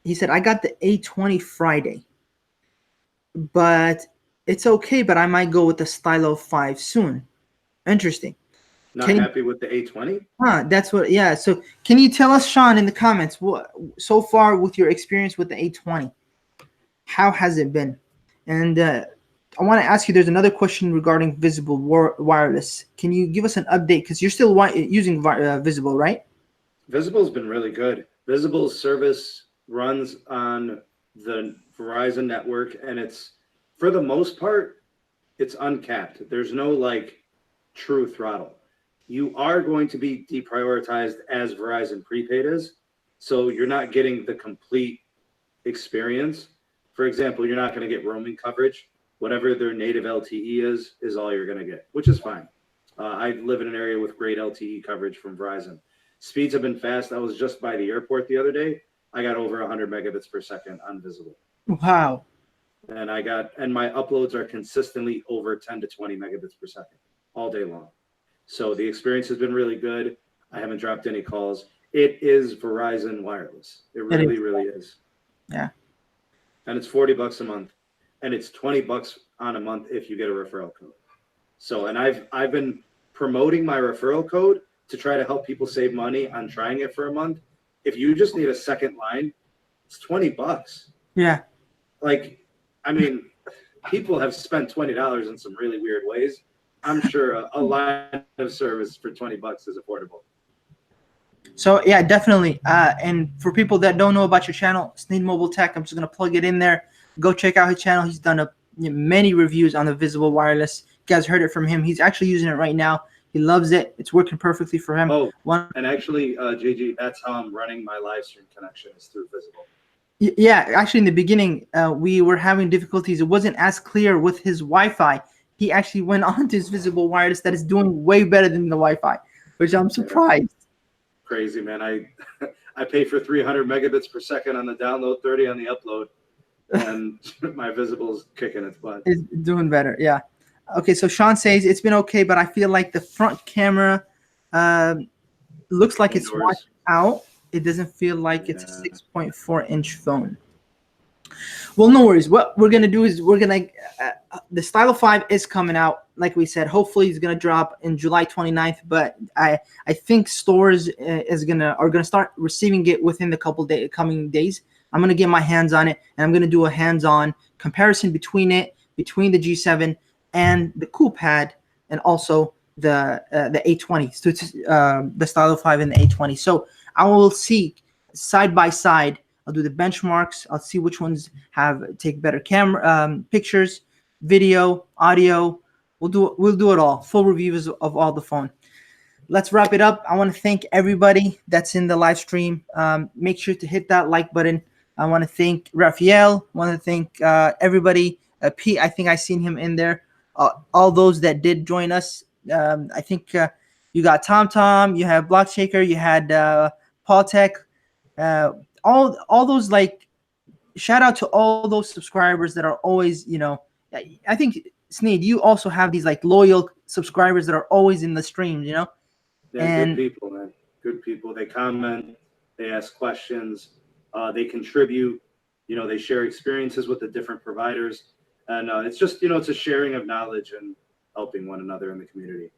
He said, I got the A20 Friday, but it's okay, but I might go with the Stylo 5 soon. Interesting. Not Can you, happy with the A20? that's what, yeah. So can you tell us, Sean, in the comments, what so far with your experience with the A20, how has it been? And I want to ask you, there's another question regarding Visible Wireless. Can you give us an update? Because you're still using Visible, right? Visible's been really good. Visible's service runs on the Verizon network, and it's, for the most part, it's uncapped. There's no like true throttle. You are going to be deprioritized as Verizon prepaid is, so you're not getting the complete experience. For example, you're not going to get roaming coverage. Whatever their native LTE is all you're going to get, which is fine. I live in an area with great LTE coverage from Verizon. Speeds have been fast. I was just by the airport the other day. I got over 100 megabits per second on Visible. Wow. And my uploads are consistently over 10 to 20 megabits per second all day long. So the experience has been really good. I haven't dropped any calls. It is Verizon Wireless. It really is. Yeah. And it's $40 a month, and it's $20 on a month if you get a referral code. So, and I've been promoting my referral code to try to help people save money on trying it for a month. If you just need a second line, it's $20. Yeah. Like, I mean, people have spent $20 in some really weird ways. I'm sure a line of service for $20 is affordable. So yeah, definitely. And for people that don't know about your channel, Sneed Mobile Tech, I'm just gonna plug it in there. Go check out his channel. He's done many reviews on the Visible Wireless. You guys heard it from him. He's actually using it right now. He loves it. It's working perfectly for him. Oh, and actually, JG, that's how I'm running my live stream connection is through Visible. Yeah, actually, in the beginning, we were having difficulties. It wasn't as clear with his Wi-Fi. He actually went on to his Visible Wireless that is doing way better than the Wi-Fi, which I'm surprised. Crazy, man. I pay for 300 megabits per second on the download, 30 on the upload, and my Visible's kicking its butt. It's doing better, yeah. Okay, so Sean says it's been okay, but I feel like the front camera looks like it's washed out. It doesn't feel like it's a 6.4-inch phone. Well, no worries. What we're gonna do is the Stylo 5 is coming out, like we said. Hopefully, it's gonna drop in July 29th. But I think stores are gonna start receiving it within the coming days. I'm gonna get my hands on it, and I'm gonna do a hands-on comparison between the G7 and the CoolPad, and also the A20, so the Stylo 5 and the A20. So I will see side by side. I'll do the benchmarks. I'll see which ones take better camera pictures, video, audio. We'll do it all. Full reviews of all the phone. Let's wrap it up. I want to thank everybody that's in the live stream. Make sure to hit that like button. I want to thank Raphael. I want to thank everybody. Pete, I think I seen him in there. All those that did join us. I think you got Tom. You have Block Shaker. You had Paul Tech. All those, like, shout out to all those subscribers that are always, I think, Sneed, you also have these like loyal subscribers that are always in the streams, Yeah, and good people, man. Good people. They comment, they ask questions, they contribute, they share experiences with the different providers. And it's just, it's a sharing of knowledge and helping one another in the community.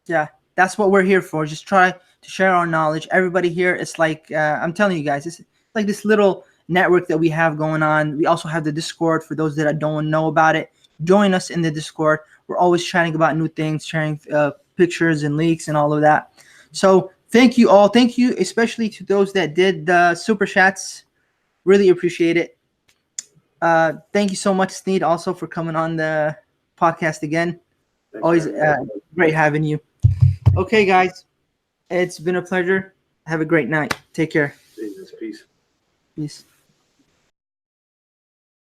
Yeah, that's what we're here for. Just try to share our knowledge. Everybody here, it's like, I'm telling you guys, it's like this little network that we have going on. We also have the Discord for those that don't know about it. Join us in the Discord. We're always chatting about new things, sharing pictures and leaks and all of that. So thank you all. Thank you especially to those that did the super chats. Really appreciate it. Thank you so much, Sneed, also for coming on the podcast again. Thanks Always for having me. great having you. Okay, guys, it's been a pleasure. Have a great night. Take care. Jesus, peace. Peace.